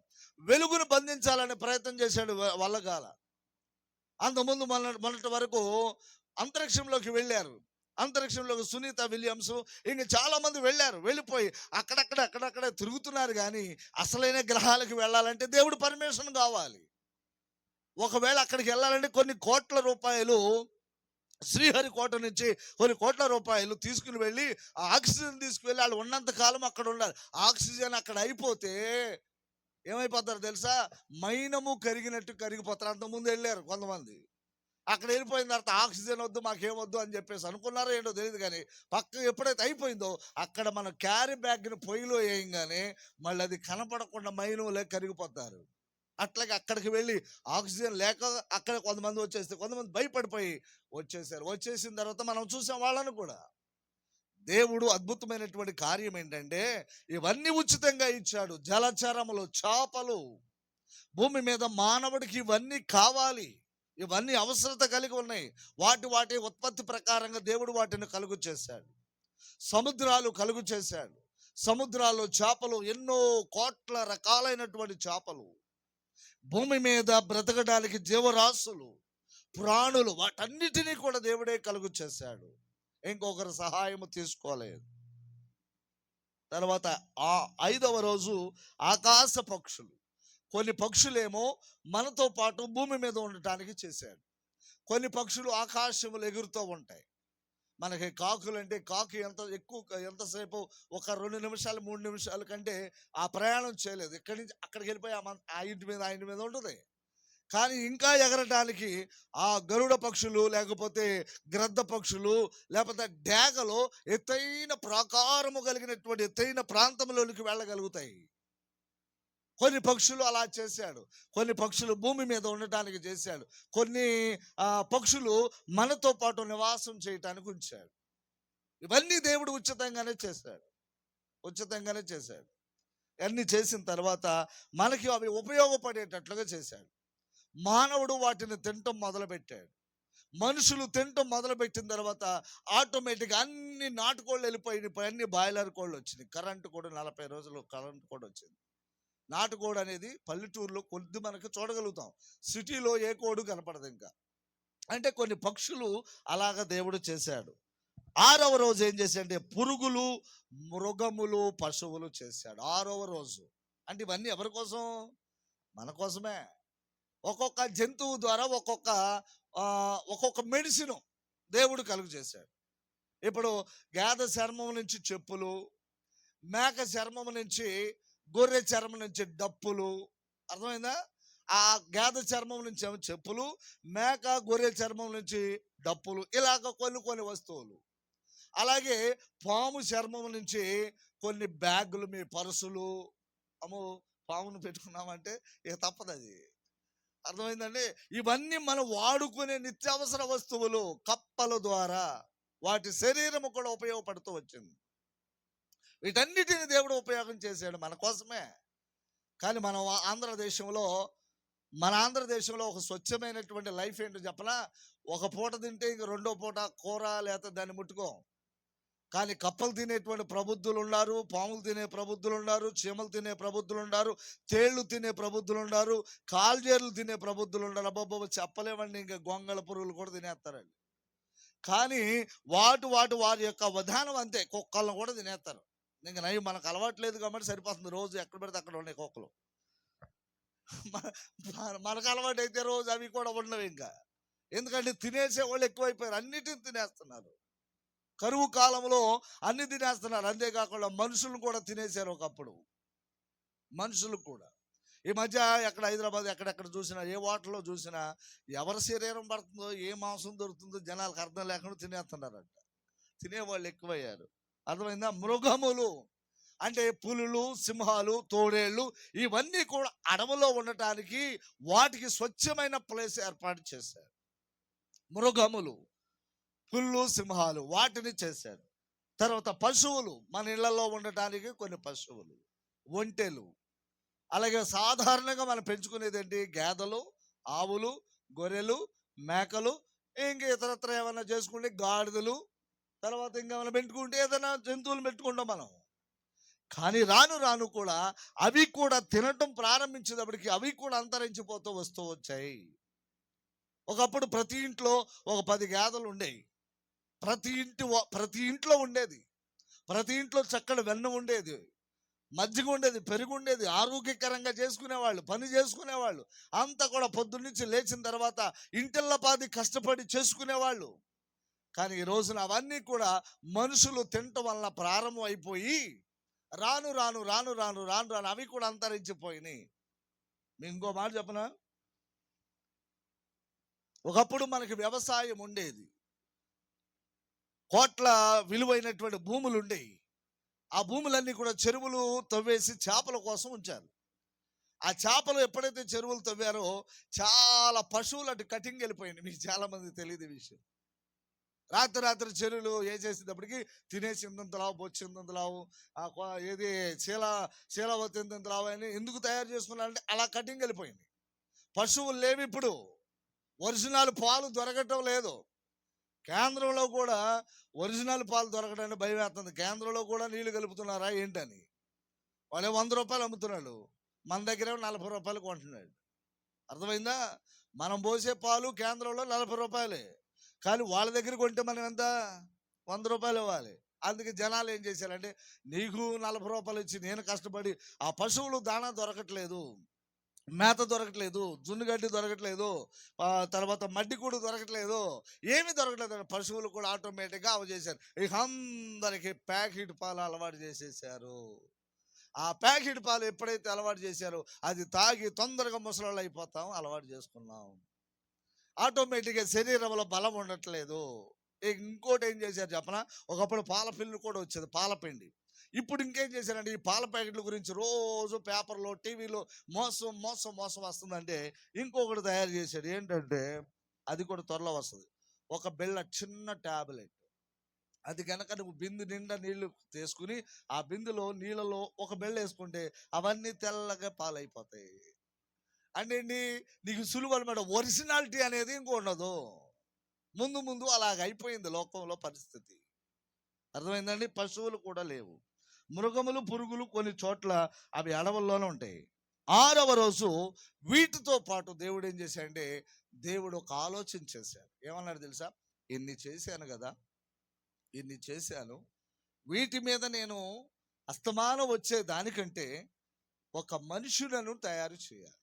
వెలుగును బంధించాలని ప్రయత్నం చేశాడు, వల్లగాల. అంతకుముందు మొన్నటి వరకు అంతరిక్షంలోకి వెళ్ళారు. అంతరిక్షంలోకి సునీత విలియమ్స్ ఇంక చాలా మంది వెళ్ళారు. వెళ్ళిపోయి అక్కడక్కడే తిరుగుతున్నారు. కానీ అసలైన గ్రహాలకు వెళ్ళాలంటే దేవుడు పర్మిషన్ కావాలి. ఒకవేళ అక్కడికి వెళ్ళాలంటే కొన్ని కోట్ల రూపాయలు, శ్రీహరికోట నుంచి కొన్ని కోట్ల రూపాయలు తీసుకుని వెళ్ళి ఆ ఆక్సిజన్ తీసుకువెళ్ళి వాళ్ళు ఉన్నంత కాలం అక్కడ ఉండాలి. ఆక్సిజన్ అక్కడ అయిపోతే ఏమైపోతారు తెలుసా? మైనము కరిగినట్టు కరిగిపోతారు. అంతకుముందు వెళ్ళారు కొంతమంది. అక్కడ వెళ్ళిపోయిన తర్వాత ఆక్సిజన్ వద్దు, మాకేమొద్దు అని చెప్పేసి అనుకున్నారో ఏంటో తెలియదు. కానీ పక్క ఎప్పుడైతే అయిపోయిందో అక్కడ మన క్యారీ బ్యాగ్ని పొయ్యిలో వేయంగానే మళ్ళీ అది కనపడకుండా మైనములే కరిగిపోతారు. అట్లాగే అక్కడికి వెళ్ళి ఆక్సిజన్ లేక అక్కడ కొంతమంది వచ్చేస్తే కొంతమంది భయపడిపోయి వచ్చేసారు. వచ్చేసిన తర్వాత మనం చూసాం వాళ్ళను కూడా. దేవుడు అద్భుతమైనటువంటి కార్యం ఏంటంటే ఇవన్నీ ఉచితంగా ఇచ్చాడు. జలచరములు, చేపలు, భూమి మీద మానవుడికి ఇవన్నీ కావాలి, ఇవన్నీ అవసరత కలిగి ఉన్నాయి. వాటి ఉత్పత్తి ప్రకారంగా దేవుడు వాటిని కలుగు చేశాడు. సముద్రాలు కలుగు చేశాడు. సముద్రాల్లో చేపలు, ఎన్నో కోట్ల రకాలైనటువంటి చేపలు, భూమి మీద బ్రతకడానికి జీవరాశులు, ప్రాణులు, వాటన్నిటినీ కూడా దేవుడే కలుగు చేశాడు. ఇంకొకరి సహాయము తీసుకోలేదు. తర్వాత 5వ రోజు ఆకాశ పక్షులు. కొన్ని పక్షులేమో మనతో పాటు భూమి మీద ఉండటానికి చేశాడు. కొన్ని పక్షులు ఆకాశములు ఎగురుతూ ఉంటాయి. మనకి కాకులు అంటే కాకి ఎంతసేపు ఒక 2 నిమిషాలు 3 నిమిషాల కంటే ఆ ప్రయాణం చేయలేదు. ఇక్కడి నుంచి అక్కడికి వెళ్ళిపోయి ఆ ఇంటి మీద ఉంటుంది. కానీ ఇంకా ఎగరటానికి ఆ గరుడ పక్షులు, లేకపోతే గ్రద్ద పక్షులు, లేకపోతే డేగలు ఎత్తైన ప్రాకారము కలిగినటువంటి ఎత్తైన ప్రాంతంలోనికి వెళ్ళగలుగుతాయి. కొన్ని పక్షులు అలా చేశాడు. కొన్ని పక్షులు భూమి మీద ఉండటానికి చేశాడు. కొన్ని పక్షులు మనతో పాటు నివాసం చేయటానికి ఉంచాడు. ఇవన్నీ దేవుడు ఉచితంగానే చేశాడు. అన్నీ చేసిన తర్వాత మనకి అవి ఉపయోగపడేటట్లుగా చేశాడు. మానవుడు వాటిని తినటం మొదలుపెట్టాడు. మనుషులు తినటం మొదలుపెట్టిన తర్వాత ఆటోమేటిక్గా అన్ని నాటుకోళ్ళు వెళ్ళిపోయినాయి. ఇప్పుడు అన్ని బాయిలర్ కోళ్ళు వచ్చినాయి. కరెంటు కూడా 40 రోజులు కరెంటు కూడా వచ్చింది. నాటుకోడి అనేది పల్లెటూరులో కొద్ది మనకు చూడగలుగుతాం. సిటీలో ఏ కోడు కనపడదు ఇంకా. అంటే కొన్ని పక్షులు అలాగ దేవుడు చేశాడు. 6వ రోజు ఏం చేశాడంటే పురుగులు, మృగములు, పశువులు చేశాడు 6వ రోజు. అంటే ఇవన్నీ ఎవరి కోసం? మన కోసమే. ఒక్కొక్క జంతువు ద్వారా ఒక్కొక్క మెడిసిన్ దేవుడు కలుగు చేశాడు. ఇప్పుడు గేదె చర్మం నుంచి చెప్పులు, మేక చర్మం నుంచి, గొర్రె చర్మం నుంచి డప్పులు. అర్థమైందా? ఆ గేదె చర్మం నుంచి ఏమో చెప్పులు, మేక గొర్రె చర్మం నుంచి డప్పులు, ఇలాగ కొన్ని వస్తువులు. అలాగే పాము చర్మం నుంచి కొన్ని బ్యాగులు, మీ పర్సులు. అమ్మో, పామును పెట్టుకున్నామంటే ఇక తప్పదు అది. అర్థమైందండి? ఇవన్నీ మనం వాడుకునే నిత్యావసర వస్తువులు కప్పల ద్వారా వాటి శరీరము కూడా ఉపయోగపడుతూ వచ్చింది. వీటన్నిటిని దేవుడు ఉపయోగం చేశాడు మన కోసమే. కానీ మనం ఆంధ్రదేశంలో ఒక స్వచ్ఛమైనటువంటి లైఫ్ ఏంటో చెప్పనా? ఒక పూట తింటే ఇంక రెండో పూట కూర లేకపోతే దాన్ని ముట్టుకోం. కానీ కప్పలు తినేటువంటి ప్రబుద్ధులు ఉన్నారు, పాములు తినే ప్రబుద్ధులు ఉన్నారు, చీమలు తినే ప్రబుద్ధులు ఉన్నారు, తేళ్లు తినే ప్రబుద్ధులు ఉన్నారు, కాల్జేర్లు తినే ప్రబుద్ధులు ఉన్నారు. అబ్బాబ్బా చెప్పలేమండి, ఇంకా గొంగళ పురుగులు కూడా తినేస్తారండి. కానీ వారి యొక్క విధానం అంతే. కుక్కలను కూడా తినేస్తారు. ఇంకా నయం మనకు అలవాట్లేదు కాబట్టి సరిపోతుంది. రోజు ఎక్కడ పెడితే అక్కడ ఉన్నాయి కుక్కలు. మనకు అలవాటు అయితే రోజు అవి కూడా ఉండవు ఇంకా. ఎందుకంటే తినేసే వాళ్ళు ఎక్కువైపోయారు, అన్నిటిని తినేస్తున్నారు. కరువు కాలంలో అన్ని తినేస్తున్నారు. అంతేకాకుండా మనుషులను కూడా తినేశారు ఒకప్పుడు. మనుషులు కూడా ఈ మధ్య ఎక్కడ హైదరాబాద్ ఎక్కడెక్కడ చూసినా, ఏ హోటల్లో చూసినా ఎవరి శరీరం పడుతుందో, ఏ మాంసం దొరుకుతుందో జనాలకు అర్థం లేకుండా తినేస్తున్నారంట. తినేవాళ్ళు ఎక్కువయ్యారు. అర్థమైందా? మృగములు అంటే పులులు, సింహాలు, తోడేళ్ళు, ఇవన్నీ కూడా అడవిలో ఉండటానికి వాటికి స్వచ్ఛమైన ప్లేస్ ఏర్పాటు చేశారు. మృగములు, పుల్లు, సింహాలు వాటిని చేశాడు. తర్వాత పశువులు, మన ఇళ్లలో ఉండటానికి కొన్ని పశువులు, ఒంటెలు. అలాగే సాధారణంగా మనం పెంచుకునేది ఏంటి? గేదెలు, ఆవులు, గొర్రెలు, మేకలు, ఇంకా ఇతరత్ర ఏమైనా చేసుకుంటే గాడిదలు, తర్వాత ఇంకా మనం పెట్టుకుంటే ఏదైనా జంతువులు పెట్టుకుంటాం మనం. కానీ రాను రాను కూడా అవి కూడా తినటం ప్రారంభించేటప్పటికి అవి కూడా అంతరించిపోతూ వస్తూ వచ్చాయి. ఒకప్పుడు ప్రతి ఇంట్లో ఒక 10 గేదెలు ఉండేవి. ప్రతి ఇంట్లో ఉండేది. ప్రతి ఇంట్లో చక్కటి వెన్న ఉండేది, మజ్జిగ ఉండేది, పెరుగు ఉండేది. ఆరోగ్యకరంగా చేసుకునేవాళ్ళు, పని చేసుకునేవాళ్ళు. అంతా కూడా పొద్దున్నుంచి లేచిన తర్వాత ఇంటిల్లపాది కష్టపడి చేసుకునేవాళ్ళు. కానీ ఈ రోజున అవన్నీ కూడా మనుషులు తినటం వలన ప్రారంభం అయిపోయి రాను రాను రాను రాను రాను రాను అవి కూడా అంతరించిపోయినాయి. మీకు ఇంకో మాట చెప్పనా? ఒకప్పుడు మనకి వ్యవసాయం ఉండేది. కోట్ల విలువైనటువంటి భూములు ఉండేవి. ఆ భూములన్నీ కూడా చెరువులు తవ్వేసి చేపల కోసం ఉంచారు. ఆ చేపలు ఎప్పుడైతే చెరువులు తవ్వారో చాలా పశువులు అటు కటింగ్ వెళ్ళిపోయింది. మీకు చాలా మంది తెలియదు ఈ విషయం. రాత్రి చెరువులు వేసేసేటప్పటికి తినేసి ఇంతంతలావు, బొచ్చు ఇంతంతలావు, ఏది శీలవతి ఇంతంతలావు అని ఎందుకు తయారు చేసుకున్నారంటే అలా కటింగ్ వెళ్ళిపోయింది. పశువులు లేవు ఇప్పుడు. ఒరిజినల్ పాలు దొరకటం లేదు. కేంద్రంలో కూడా ఒరిజినల్ పాలు దొరకడానికి భయం వేస్తుంది. కేంద్రంలో కూడా నీళ్లు కలుపుతున్నారా ఏంటని. వాళ్ళే 100 రూపాయలు అమ్ముతున్నాడు, మన దగ్గర 40 రూపాయలు కొంటున్నాడు. అర్థమైందా? మనం పోసే పాలు కేంద్రంలో 40 రూపాయలే, కానీ వాళ్ళ దగ్గర కొంటే మనం ఎంత? 100 రూపాయలు ఇవ్వాలి. అందుకే జనాలు ఏం చేశారంటే, నీకు 40 రూపాయలు ఇచ్చి నేను కష్టపడి ఆ పశువులు దాణా దొరకట్లేదు, మేత దొరకట్లేదు, జున్నుగడ్డి దొరకట్లేదు, తర్వాత మడ్డి కూడా దొరకట్లేదు, ఏమీ దొరకట్లేదు. పశువులు కూడా ఆటోమేటిక్గా అవి చేశారు. ఇక అందరికీ ప్యాకెట్ పాలు అలవాటు చేసేసారు. ఆ ప్యాకెట్ పాలు ఎప్పుడైతే అలవాటు చేశారో అది తాగి తొందరగా ముసలాళ్ళు అయిపోతాం అలవాటు చేసుకున్నాం. ఆటోమేటిక్గా శరీరంలో బలం ఉండట్లేదు. ఇంకోటి ఏం చేశారు చెప్పనా? ఒకప్పుడు పాల పిండి కూడా వచ్చేది, పాలపిండి. ఇప్పుడు ఇంకేం చేశారంటే ఈ పాల ప్యాకెట్ల గురించి రోజు పేపర్లో, టీవీలో మోసం మోసం మోసం వస్తుందంటే ఇంకొకటి తయారు చేశాడు. ఏంటంటే అది కూడా త్వరలో వస్తుంది. ఒక బిళ్ళ చిన్న ట్యాబ్లెట్. అది కనుక నువ్వు బిందు నిండా నీళ్లు తీసుకుని ఆ బిందులో నీళ్ళలో ఒక బిళ్ళ వేసుకుంటే అవన్నీ తెల్లగా పాలైపోతాయి. అంటే నీకు సులువు అనమాట. ఒరిజినాలిటీ అనేది ఇంకో ఉండదు. ముందు ముందు అలాగ అయిపోయింది లోకంలో పరిస్థితి. అర్థమైందండి? పశువులు కూడా లేవు. మృగములు, పురుగులు కొన్ని చోట్ల అవి అడవుల్లోనే ఉంటాయి. 6వ రోజు వీటితో పాటు దేవుడు ఏం చేశాడంటే, దేవుడు ఒక ఆలోచన చేశాడు. ఏమన్నాడు తెలుసా? ఇన్ని చేశాను కదా, ఇన్ని చేశాను. వీటి మీద నేను అస్తమానం వచ్చే దానికంటే ఒక మనుషులను తయారు చేయాలి.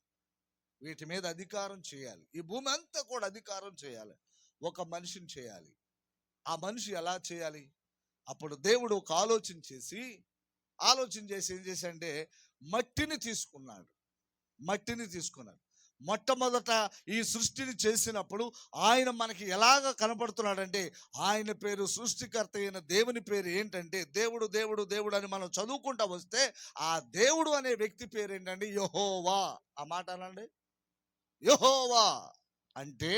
వీటి మీద అధికారం చేయాలి. ఈ భూమి అంతా కూడా అధికారం చేయాలి. ఒక మనిషిని చేయాలి. ఆ మనిషి ఎలా చేయాలి? అప్పుడు దేవుడు ఒక ఆలోచన చేసి ఏం చేశాడంటే, మట్టిని తీసుకున్నాడు. మట్టిని తీసుకున్నాడు. మొట్టమొదట ఈ సృష్టిని చేసినప్పుడు ఆయన మనకి ఎలాగ కనపడుతున్నాడంటే, ఆయన పేరు, సృష్టికర్త అయిన దేవుని పేరు ఏంటంటే, దేవుడు దేవుడు దేవుడు అని మనం చదువుకుంటా వస్తే ఆ దేవుడు అనే వ్యక్తి పేరు ఏంటంటే యెహోవా. ఆ మాట అనండి. యెహోవా అంటే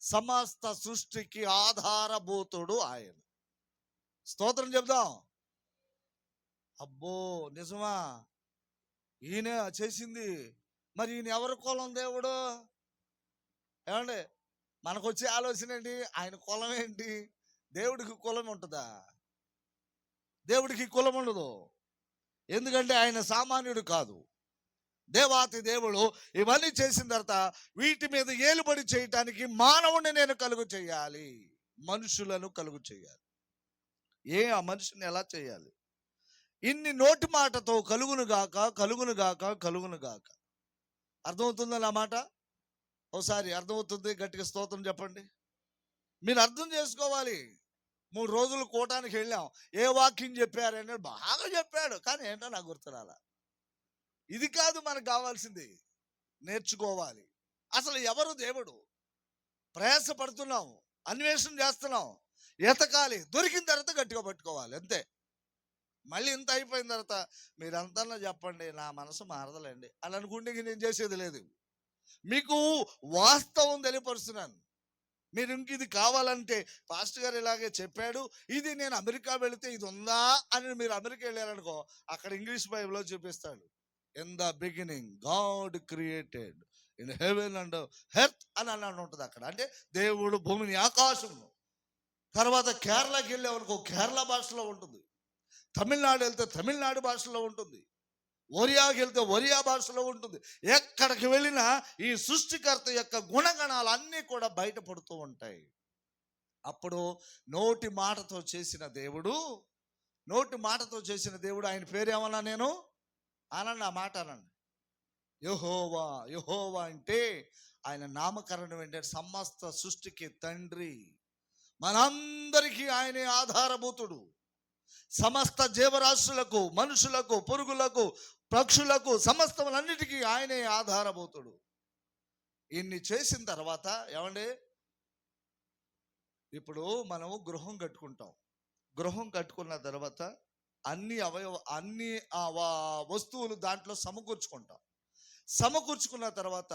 సమస్త సృష్టికి ఆధారభూతుడు ఆయన. స్తోత్రం చెప్దాం. అబ్బో నిజమా? ఈయన చేసింది. మరి ఈయన ఎవరి కులం దేవుడు? ఏమండి, మనకొచ్చే ఆలోచన ఏంటి? ఆయన కులం ఏంటి? దేవుడికి కులం ఉంటుందా? దేవుడికి కులం ఉండదు. ఎందుకంటే ఆయన సామాన్యుడు కాదు, దేవాతి దేవుడు. ఇవన్నీ చేసిన తర్వాత వీటి మీద ఏలుబడి చేయటానికి మానవుని నేను కలుగు చేయాలి, మనుషులను కలుగు చేయాలి. ఆ మనుషుని ఎలా చేయాలి? ఇన్ని నోటి మాటతో కలుగును గాక, కలుగును గాక, కలుగును గాక. అర్థమవుతుందా నా మాట? ఒకసారి అర్థమవుతుంది గట్టిగా స్తోత్రం చెప్పండి. మీరు అర్థం చేసుకోవాలి. 3 రోజులు కూటానికి వెళ్ళాం. ఏ వాక్యం చెప్పారంటే బాగా చెప్పాడు, కానీ ఏంటో నాకు గుర్తురాల. ఇది కాదు మనకు కావాల్సింది. నేర్చుకోవాలి అసలు ఎవరు దేవుడు. ప్రయాసపడుతున్నాం, అన్వేషణ చేస్తున్నాం, ఎతకాలి. దొరికిన తర్వాత గట్టిగా పట్టుకోవాలి, అంతే. మళ్ళీ ఇంత అయిపోయిన తర్వాత మీరంతా చెప్పండి, నా మనసు మారదలేండి అని అనుకుంటే నేను చేసేది లేదు. మీకు వాస్తవం తెలియపరుస్తున్నాను. మీరు ఇంక ఇది కావాలంటే పాస్టర్ గారు ఇలాగే చెప్పాడు, ఇది నేను అమెరికా వెళితే ఇది ఉందా అని మీరు అమెరికా వెళ్ళారనుకో, అక్కడ ఇంగ్లీష్ బైబిల్లో చూపిస్తాడు. In the beginning God created in heaven and earth అని అన్నాడు ఉంటుంది అక్కడ. అంటే దేవుడు భూమిని, ఆకాశం. తర్వాత కేరళకి వెళ్ళామనుకో, కేరళ భాషలో ఉంటుంది. తమిళనాడు వెళ్తే తమిళనాడు భాషలో ఉంటుంది. ఒరియాకి వెళ్తే ఒరియా భాషలో ఉంటుంది. ఎక్కడికి వెళ్ళినా ఈ సృష్టికర్త యొక్క గుణగణాలు అన్నీ కూడా బయటపడుతూ ఉంటాయి. అప్పుడు నోటి మాటతో చేసిన దేవుడు, ఆయన పేరు ఏమన్నా నేను అనండి, ఆ మాట అనండి. యెహోవా. యెహోవా అంటే ఆయన నామకరణం ఏంటంటే సమస్త సృష్టికి తండ్రి. మనందరికీ ఆయనే ఆధారభూతుడు. సమస్త జీవరాశులకు, మనుషులకు, పురుగులకు, పక్షులకు, సమస్తములన్నిటికీ ఆయనే ఆధారభూతుడు. ఇన్ని చేసిన తర్వాత ఏమండి, ఇప్పుడు మనం గృహం కట్టుకుంటాం. గృహం కట్టుకున్న తర్వాత అన్ని వస్తువులు దాంట్లో సమకూర్చుకుంటాం. సమకూర్చుకున్న తర్వాత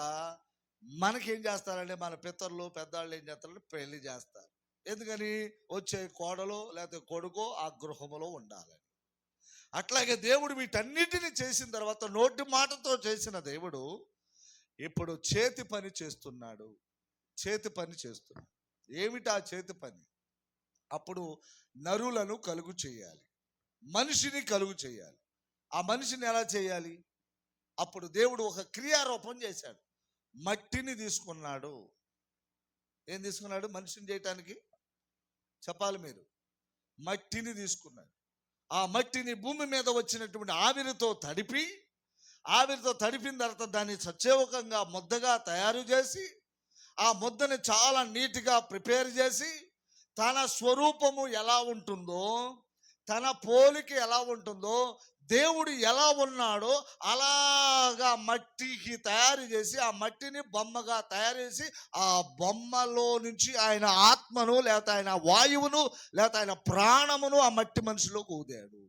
మనకేం చేస్తారంటే, మన పితరులు పెద్దవాళ్ళు ఏం చేస్తారంటే పెళ్లి చేస్తారు. ఎందుకని? వచ్చే కోడలో లేకపోతే కొడుకో ఆ గృహములో ఉండాలని. అట్లాగే దేవుడు వీటన్నిటిని చేసిన తర్వాత నోటి మాటతో చేసిన దేవుడు ఇప్పుడు చేతి పని చేస్తున్నాడు. ఏమిటా చేతి పని? అప్పుడు నరులను కలుగు చేయాలి, మనిషిని కలుగు చేయాలి. ఆ మనిషిని ఎలా చేయాలి? అప్పుడు దేవుడు ఒక క్రియారూపం చేశాడు. మట్టిని తీసుకున్నాడు. ఏం తీసుకున్నాడు మనిషిని చేయటానికి? చెప్పాలి మీరు. మట్టిని తీసుకున్నాడు. ఆ మట్టిని భూమి మీద వచ్చినటువంటి ఆవిరితో తడిపిన తర్వాత దాన్ని సచేవకంగా ముద్దగా తయారు చేసి, ఆ ముద్దని చాలా నీట్గా ప్రిపేర్ చేసి, తన స్వరూపము ఎలా ఉంటుందో, తన పోలిక ఎలా ఉంటుందో, దేవుడు ఎలా ఉన్నాడో అలాగా మట్టికి తయారు చేసి, ఆ మట్టిని బొమ్మగా తయారు చేసి, ఆ బొమ్మలో నుంచి ఆయన ఆత్మను, లేకపోతే ఆయన వాయువును, లేకపోతే ఆయన ప్రాణమును ఆ మట్టి మనిషిలోకి ఊదాడు.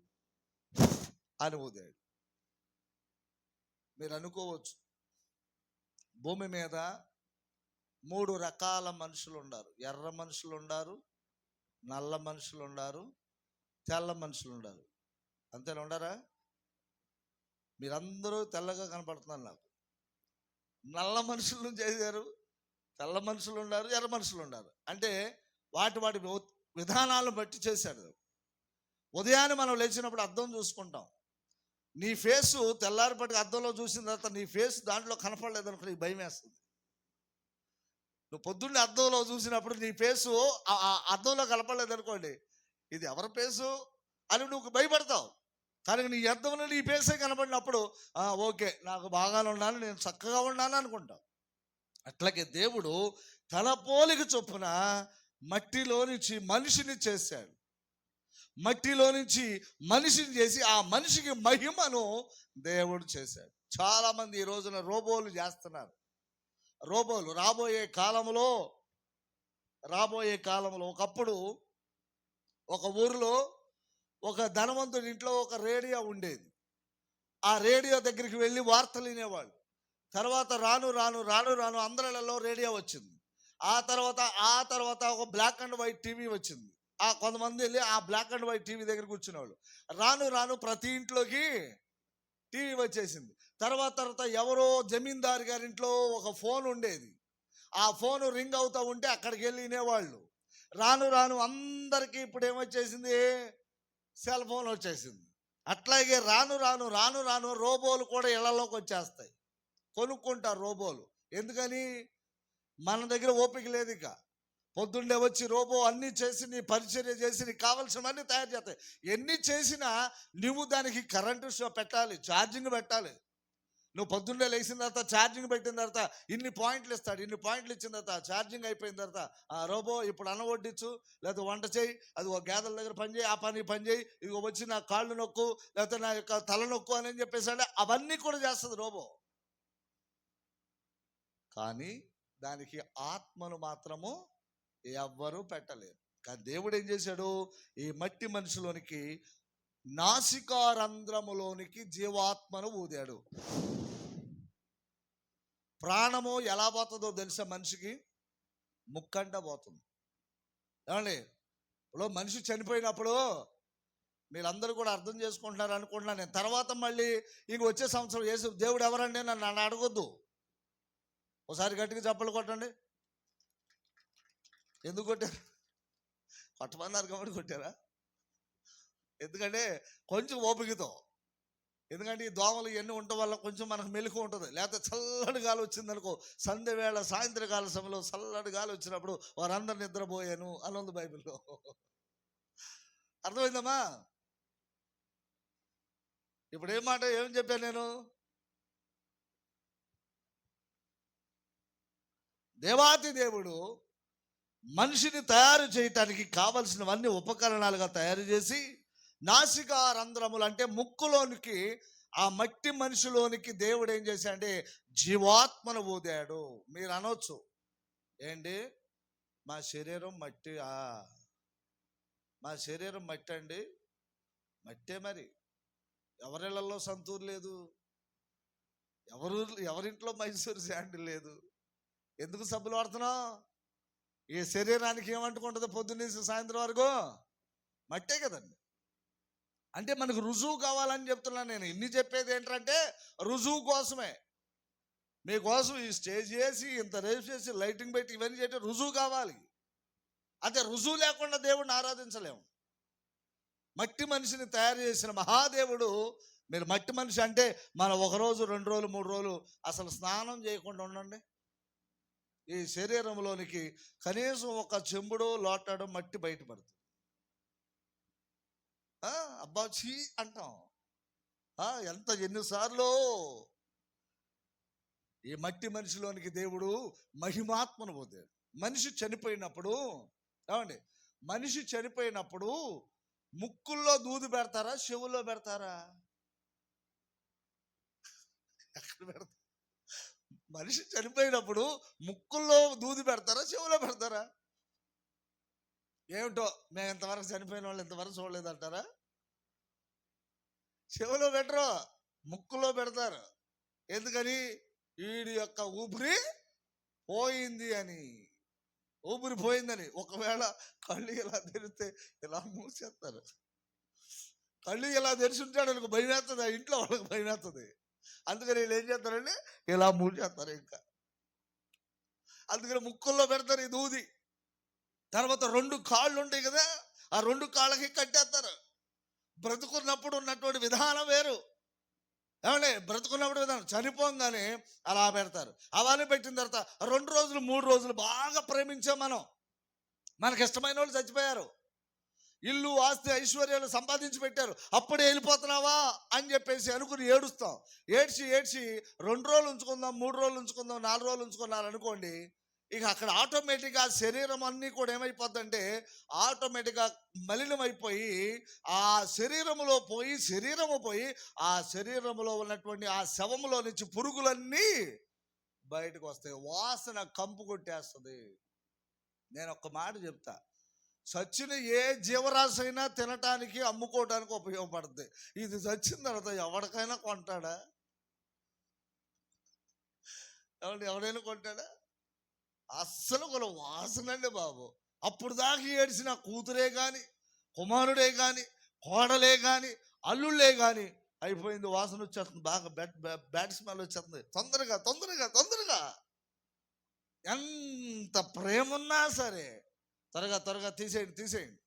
మీరు అనుకోవచ్చు, భూమి మీద 3 రకాల మనుషులు ఉన్నారు. ఎర్ర మనుషులు ఉన్నారు, నల్ల మనుషులు ఉన్నారు, తెల్ల మనుషులు ఉన్నారు. అంతేనా? ఉండరా? మీరందరూ తెల్లగా కనపడుతున్నారు నాకు. నల్ల మనుషులను చేశారు, తెల్ల మనుషులు ఉన్నారు, ఎర్ర మనుషులు ఉన్నారు. అంటే వాటి వాటి విధానాలను బట్టి చేశాడు. ఉదయాన్నే మనం లేచినప్పుడు అద్దం చూసుకుంటాం. నీ ఫేసు తెల్లారిపటికి అద్దంలో చూసిన తర్వాత నీ ఫేస్ దాంట్లో కనపడలేదు అనుకో, నీకు భయం వేస్తుంది. నువ్వు పొద్దున్నే అద్దంలో చూసినప్పుడు నీ ఫేసు అద్దంలో కనపడలేదు అనుకోండి, ఇది ఎవరి ఫేసు అని నువ్వు భయపడతావు. కానీ నీ అద్దంలో నీ ఫేసే కనపడినప్పుడు ఓకే, నాకు బాగానే ఉన్నాను, నేను చక్కగా ఉన్నాను అనుకుంటావు. అట్లాగే దేవుడు తన పోలిక చొప్పున మట్టిలో నుంచి మనిషిని చేశాడు. మట్టిలో నుంచి మనిషిని చేసి ఆ మనిషికి మహిమను దేవుడు చేశాడు. చాలామంది ఈ రోజున రోబోలు చేస్తున్నారు. రోబోలు రాబోయే కాలంలో ఒకప్పుడు ఒక ఊరిలో ఒక ధనవంతుడి ఇంట్లో ఒక రేడియో ఉండేది. ఆ రేడియో దగ్గరికి వెళ్ళి వార్తలు వినేవాళ్ళు. తర్వాత రాను రాను రాను రాను అందరిలో రేడియో వచ్చింది. ఆ తర్వాత ఒక బ్లాక్ అండ్ వైట్ టీవీ వచ్చింది. కొంతమంది వెళ్ళి ఆ బ్లాక్ అండ్ వైట్ టీవీ దగ్గర కూర్చునేవాళ్ళు. రాను రాను ప్రతి ఇంట్లోకి టీవీ వచ్చేసింది. తర్వాత ఎవరో జమీందారు గారింట్లో ఒక ఫోన్ ఉండేది. ఆ ఫోను రింగ్ అవుతూ ఉంటే అక్కడికి వెళ్ళి వినేవాళ్ళు. రాను రాను అందరికీ ఇప్పుడు ఏమొచ్చేసింది, సెల్ ఫోన్ వచ్చేసింది. అట్లాగే రాను రాను రాను రాను రోబోలు కూడా ఇళ్లలోకి వచ్చేస్తాయి. కొనుక్కుంటారు రోబోలు. ఎందుకని? మన దగ్గర ఓపిక లేదు. ఇక పొద్దున్నే వచ్చి రోబో అన్నీ చేసి నీ పరిచర్య చేసి నీకు కావాల్సినవన్నీ తయారు చేస్తాయి. ఎన్ని చేసినా నువ్వు దానికి కరెంటు పెట్టాలి, ఛార్జింగ్ పెట్టాలి. నువ్వు పొద్దున్నే లేచిన తర్వాత ఛార్జింగ్ పెట్టిన తర్వాత ఇన్ని పాయింట్లు ఇస్తాడు. ఇన్ని పాయింట్లు ఇచ్చిన తర్వాత ఛార్జింగ్ అయిపోయిన తర్వాత రోబో ఇప్పుడు అన్నం వడ్డించు, లేకపోతే వంట చేయి, అది ఒక గేదెల దగ్గర పని చేయి, ఆ పని చేయి, ఇది వచ్చి నా కాళ్ళు నొక్కు, లేకపోతే నా యొక్క తల నొక్కు అని చెప్పేసి అవన్నీ కూడా చేస్తుంది రోబో. కానీ దానికి ఆత్మను మాత్రము ఎవ్వరూ పెట్టలేరు. కానీ దేవుడు ఏం చేశాడు, ఈ మట్టి మనిషిలోనికి నాసికారంధ్రములోనికి జీవాత్మను ఊదాడు. ప్రాణము ఎలా పోతుందో తెలుసా మనిషికి? ముక్కంట పోతుంది. ఏమండి, ఇప్పుడు మనిషి చనిపోయినప్పుడు మీరందరూ కూడా అర్థం చేసుకుంటున్నారు అనుకుంటున్నాను నేను. తర్వాత మళ్ళీ ఇంక వచ్చే సంవత్సరం యేసు దేవుడు ఎవరండి నన్ను అడగొద్దు. ఒకసారి గట్టిగా చప్పలు కొట్టండి. ఎందుకు కొట్టారు? కొట్టమన్నారు కాబట్టి కొట్టారా? ఎందుకంటే కొంచెం ఓపికతో. ఎందుకంటే ఈ దోమలు ఇవన్నీ ఉండటం వల్ల కొంచెం మనకు మెలకు ఉంటుంది. లేకపోతే చల్లటి గాలి వచ్చిందనుకో, సంధ్య వేళ సాయంత్రకాల సమయంలో చల్లటి గాలి వచ్చినప్పుడు వారందరూ నిద్రపోయాను అని ఉంది బైబిల్లో. అర్థమైందమ్మా? ఇప్పుడు ఏం చెప్పాను నేను? దేవాతి దేవుడు మనిషిని తయారు చేయటానికి కావలసినవన్నీ ఉపకరణాలుగా తయారు చేసి నాసికా రంధ్రములు అంటే ముక్కులోనికి ఆ మట్టి మనిషిలోనికి దేవుడు ఏం చేశాడంటే జీవాత్మను ఊదాడు. మీరు అనొచ్చు, ఏంటి మా శరీరం మట్టి, మా శరీరం మట్టి అండి. మట్టే మరి. ఎవరిళ్లలో సంతూరు లేదు, ఎవరింట్లో మైసూరు శాండిల్ లేదు. ఎందుకు సబ్బులు వాడుతున్నావు? ఈ శరీరానికి ఏమంటుకుంటుంది పొద్దున్నేసి సాయంత్రం వరకు? మట్టే కదండి. అంటే మనకు రుజువు కావాలని చెప్తున్నాను నేను. ఇన్ని చెప్పేది ఏంటంటే రుజువు కోసమే. మీకోసం ఈ స్టేజ్ చేసి ఇంత రేపు చేసి లైటింగ్ పెట్టి ఇవన్నీ చేసి రుజువు కావాలి. అదే రుజువు లేకుండా దేవుడిని ఆరాధించలేము. మట్టి మనిషిని తయారు చేసిన మహాదేవుడు. మీరు మట్టి మనిషి అంటే మనం 1 రోజు 2 రోజులు 3 రోజులు అసలు స్నానం చేయకుండా ఉండండి, ఈ శరీరంలోనికి కనీసం ఒక చెంబుడో లోటాడో మట్టి బయటపడుతుంది. అబ్బా చీ అంటాం. ఎన్నిసార్లు ఈ మట్టి మనిషిలోనికి దేవుడు మహిమాత్మను పోతాడు. మనిషి చనిపోయినప్పుడు ఏమండి, మనిషి చనిపోయినప్పుడు ముక్కుల్లో దూది పెడతారా, చెవుల్లో పెడతారా? ఎక్కడ పెడతారు? మనిషి చనిపోయినప్పుడు ముక్కుల్లో దూది పెడతారా, చెవులో పెడతారా? ఏమిటో మేము ఇంతవరకు చనిపోయిన వాళ్ళు ఇంతవరకు చూడలేదంటారా? చెవులో పెట్టరు, ముక్కులో పెడతారు. ఎందుకని? వీడి యొక్క ఊపిరి పోయింది అని. ఊపిరి పోయిందని. ఒకవేళ కళ్ళు ఇలా తెరిస్తే ఇలా మూసేస్తారు. కళ్ళు ఇలా తెరిచుంటాడు వాళ్ళకి భయం వేస్తుంది, ఆ ఇంట్లో వాళ్ళకి భయం వేస్తుంది. అందుకని వీళ్ళు ఏం చేస్తారంటే ఇలా మూసేస్తారు. ఇంకా అందుకని ముక్కుల్లో పెడతారు ఈ దూది. తర్వాత 2 కాళ్ళు ఉంటాయి కదా, ఆ 2 కాళ్ళకి కట్టేస్తారు. బ్రతుకున్నప్పుడు ఉన్నటువంటి విధానం వేరు. ఏమండి, బ్రతుకున్నప్పుడు విధానం, చనిపోగానే అలా పెడతారు. అవన్నీ పెట్టిన తర్వాత 2 రోజులు 3 రోజులు బాగా ప్రేమించాం మనం. మనకి ఇష్టమైన వాళ్ళు చచ్చిపోయారు, ఇల్లు ఆస్తి ఐశ్వర్యాలు సంపాదించి పెట్టారు, అప్పుడే వెళ్ళిపోతున్నావా అని చెప్పేసి అనుకుని ఏడుస్తాం. ఏడ్చి ఏడ్చి 2 రోజులు ఉంచుకుందాం, 3 రోజులు ఉంచుకుందాం, 4 రోజులు ఉంచుకున్నారు అనుకోండి, ఇక అక్కడ ఆటోమేటిక్గా శరీరం అన్నీ కూడా ఏమైపోద్దంటే ఆటోమేటిక్గా మలినమైపోయి ఆ శరీరము పోయి ఆ శరీరములో ఉన్నటువంటి ఆ శవములో నుంచి పురుగులన్నీ బయటకు వస్తాయి. వాసన కంపు కొట్టేస్తుంది. నేను ఒక్క మాట చెప్తా, చచ్చిన ఏ జీవరాశి అయినా తినటానికి అమ్ముకోవడానికి ఉపయోగపడుతుంది. ఇది చచ్చిన తర్వాత ఎవరికైనా కొంటాడా? ఎవడైనా కొంటాడా? అస్సలు ఒక వాసన అండి బాబు. అప్పుడు దాకా ఏడ్చిన కూతురే కానీ, కుమారుడే కానీ, కోడలే కానీ, అల్లుళ్ళే కానీ అయిపోయింది, వాసన వచ్చేస్తుంది, బాగా బ్యాడ్ స్మెల్ వచ్చేస్తుంది. తొందరగా తొందరగా తొందరగా ఎంత ప్రేమ ఉన్నా సరే త్వరగా త్వరగా తీసేయండి.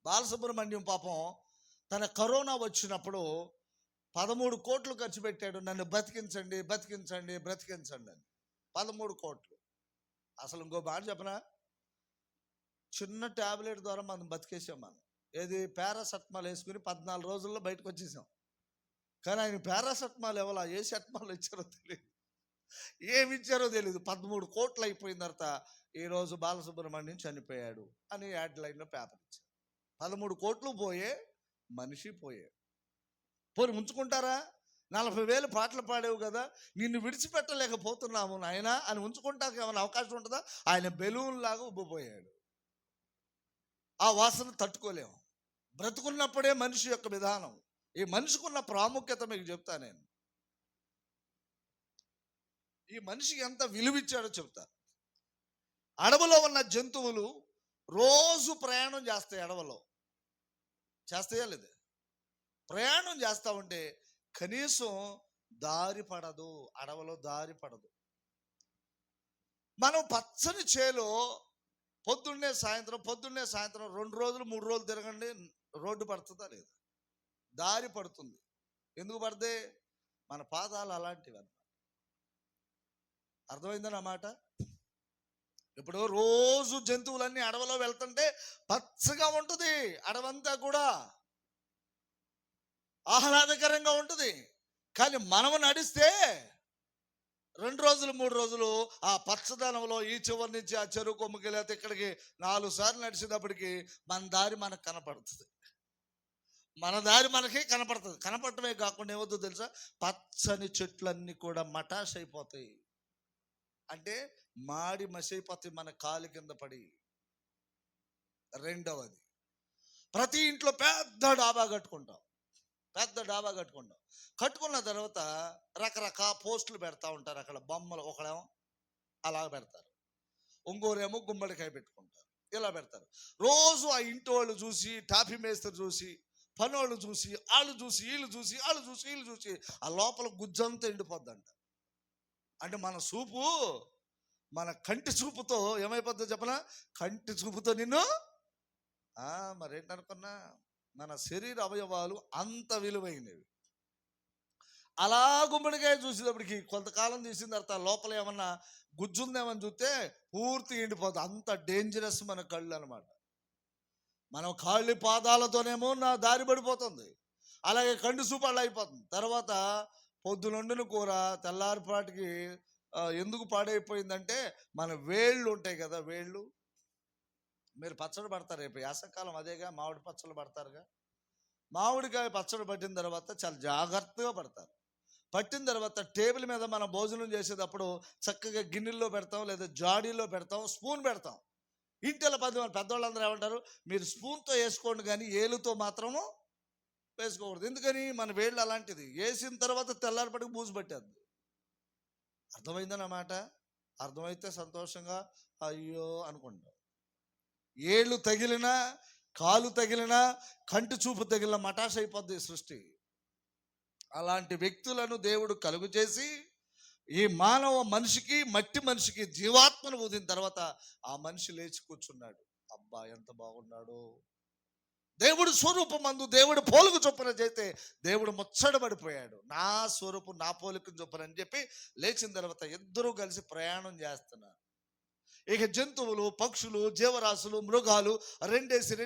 బాలసుబ్రహ్మణ్యం పాపం తన కరోనా వచ్చినప్పుడు 13 కోట్లు ఖర్చు పెట్టాడు, నన్ను బతికించండి బతికించండి బ్రతికించండి అని. 13 కోట్లు. అసలు ఇంకో మాట చెప్పనా, చిన్న ట్యాబ్లెట్ ద్వారా మనం బతికేసాం. మనం ఏది పారాసెటమాల్ వేసుకుని 14 రోజుల్లో బయటకు వచ్చేసాం. కానీ ఆయన పారాసెటమాల్ ఎవలా ఏ సెటమాల్ ఇచ్చారో తెలియదు, ఏమి ఇచ్చారో తెలియదు. 13 కోట్లు అయిపోయిన తర్వాత ఈరోజు బాలసుబ్రహ్మణ్యం చనిపోయాడు అని యాడ్ లైన్లో పేపర్ ఇచ్చారు. 13 కోట్లు పోయే, మనిషి పోయే. పోని ఉంచుకుంటారా? 40,000 పాటలు పాడేవు కదా, నిన్ను విడిచిపెట్టలేకపోతున్నాము నాయన అని ఉంచుకుంటానికి ఏమైనా అవకాశం ఉంటుందా? ఆయన బెలూన్ లాగా ఉబ్బిపోయాడు. ఆ వాసన తట్టుకోలేము. బ్రతుకున్నప్పుడే మనిషి యొక్క విధానం. ఈ మనిషికున్న ప్రాముఖ్యత మీకు చెప్తా నేను. ఈ మనిషికి ఎంత విలువిచ్చాడో చెప్తా. అడవిలో ఉన్న జంతువులు రోజు ప్రయాణం చేస్తాయి. అడవిలో చేస్తాయా లేదు? ప్రయాణం చేస్తూ ఉంటే కనీసం దారి పడదు, అడవిలో దారి పడదు. మనం పచ్చని చేలో పొద్దున్నే సాయంత్రం 2 రోజులు 3 రోజులు తిరగండి, రోడ్డు పడుతుందా లేదా? దారి పడుతుంది. ఎందుకు పడితే మన పాదాలు అలాంటివి అన్నమాట. అర్థమైందా నా మాట? ఇప్పుడు రోజు జంతువులన్నీ అడవిలో వెళ్తుంటే పచ్చగా ఉంటుంది, అడవంతా కూడా ఆహ్లాదకరంగా ఉంటుంది. కానీ మనము నడిస్తే 2 రోజులు 3 రోజులు ఆ పచ్చదనంలో ఈ చివరి నుంచి ఆ చెరువు కొమ్ముకి లేకపోతే ఇక్కడికి 4 సార్లు నడిచేటప్పటికి మన దారి మనకు కనపడుతుంది. మన దారి మనకి కనపడుతుంది. కనపడటమే కాకుండా ఏమవుతుందో తెలుసా, పచ్చని చెట్లన్నీ కూడా మటాష్ అయిపోతాయి. అంటే మాడి మసైపోతాయి మన కాలు కింద పడి. రెండవది, ప్రతి ఇంట్లో పెద్ద డాబా కట్టుకుంటాం. కట్టుకున్న తర్వాత రకరకాల పోస్టులు పెడతా ఉంటారు. అక్కడ బొమ్మలు, ఒకడేమో అలా పెడతారు, ఇంకోరేమో గుమ్మడికాయ పెట్టుకుంటారు, ఇలా పెడతారు. రోజు ఆ ఇంటి వాళ్ళు చూసి, టాఫీ మేస్త్రి చూసి, పనోళ్ళు చూసి, వాళ్ళు చూసి, వీళ్ళు చూసి ఆ లోపల గుజ్జంతా ఎండిపోద్దంట. అంటే మన కంటి చూపుతో ఏమైపోద్దో చెప్పనా? కంటి చూపుతో నిన్ను మరేంటనుకున్నా, మన శరీర అవయవాలు అంత విలువైనవి. అలా గుమ్మడికాయ చూసేటప్పటికి కొంతకాలం తీసిన తర్వాత లోపల ఏమన్నా గుజ్జుందేమని చూస్తే పూర్తి ఎండిపోతుంది. అంత డేంజరస్ మన కళ్ళు అనమాట. మనం కాళ్ళు పాదాలతోనేమో నా దారి పడిపోతుంది, అలాగే కంటి చూపు అలా అయిపోతుంది. తర్వాత పొద్దునొండిన కూర తెల్లారిపాటికి ఎందుకు పాడైపోయిందంటే, మన వేళ్ళు ఉంటాయి కదా, వేళ్ళు. మీరు పచ్చడి పడతారు, రేపు వేసవకాలం అదేగా, మామిడి పచ్చళ్ళు పడతారుగా. మామిడికాయ పచ్చడి పట్టిన తర్వాత చాలా జాగ్రత్తగా పడతారు. పట్టిన తర్వాత టేబుల్ మీద మనం భోజనం చేసేటప్పుడు చక్కగా గిన్నెల్లో పెడతాం, లేదా జాడీలో పెడతాం, స్పూన్ పెడతాం. ఇంటిలో పెద్దవాళ్ళందరూ ఏమంటారు, మీరు స్పూన్తో వేసుకోండి కానీ ఏలుతో మాత్రము వేసుకోకూడదు. ఎందుకని? మన వేళ్ళు అలాంటిది, వేసిన తర్వాత తెల్లారిపటికి బూజు పట్టేది. అర్థమైందన్నమాట. అర్థమైతే సంతోషంగా అయ్యో అనుకుంటాం. ఏళ్ళు తగిలినా, కాలు తగిలినా, కంటి చూపు తగిలిన మటాష్ అయిపోద్ది సృష్టి. అలాంటి వ్యక్తులను దేవుడు కలుగు చేసి ఈ మానవ మనిషికి, మట్టి మనిషికి జీవాత్మను ఊదిన తర్వాత ఆ మనిషి లేచి కూర్చున్నాడు. అబ్బా ఎంత బాగున్నాడు! దేవుడు స్వరూపమందు దేవుడు పోలుకు చొప్పున చేస్తే దేవుడు ముచ్చటపడిపోయాడు. నా స్వరూపం నా పోలికను చొప్పున అని చెప్పి లేచిన తర్వాత ఇద్దరూ కలిసి ప్రయాణం చేస్తున్నారు. ఇక జంతువులు, పక్షులు, జీవరాశులు, మృగాలు రెండేసి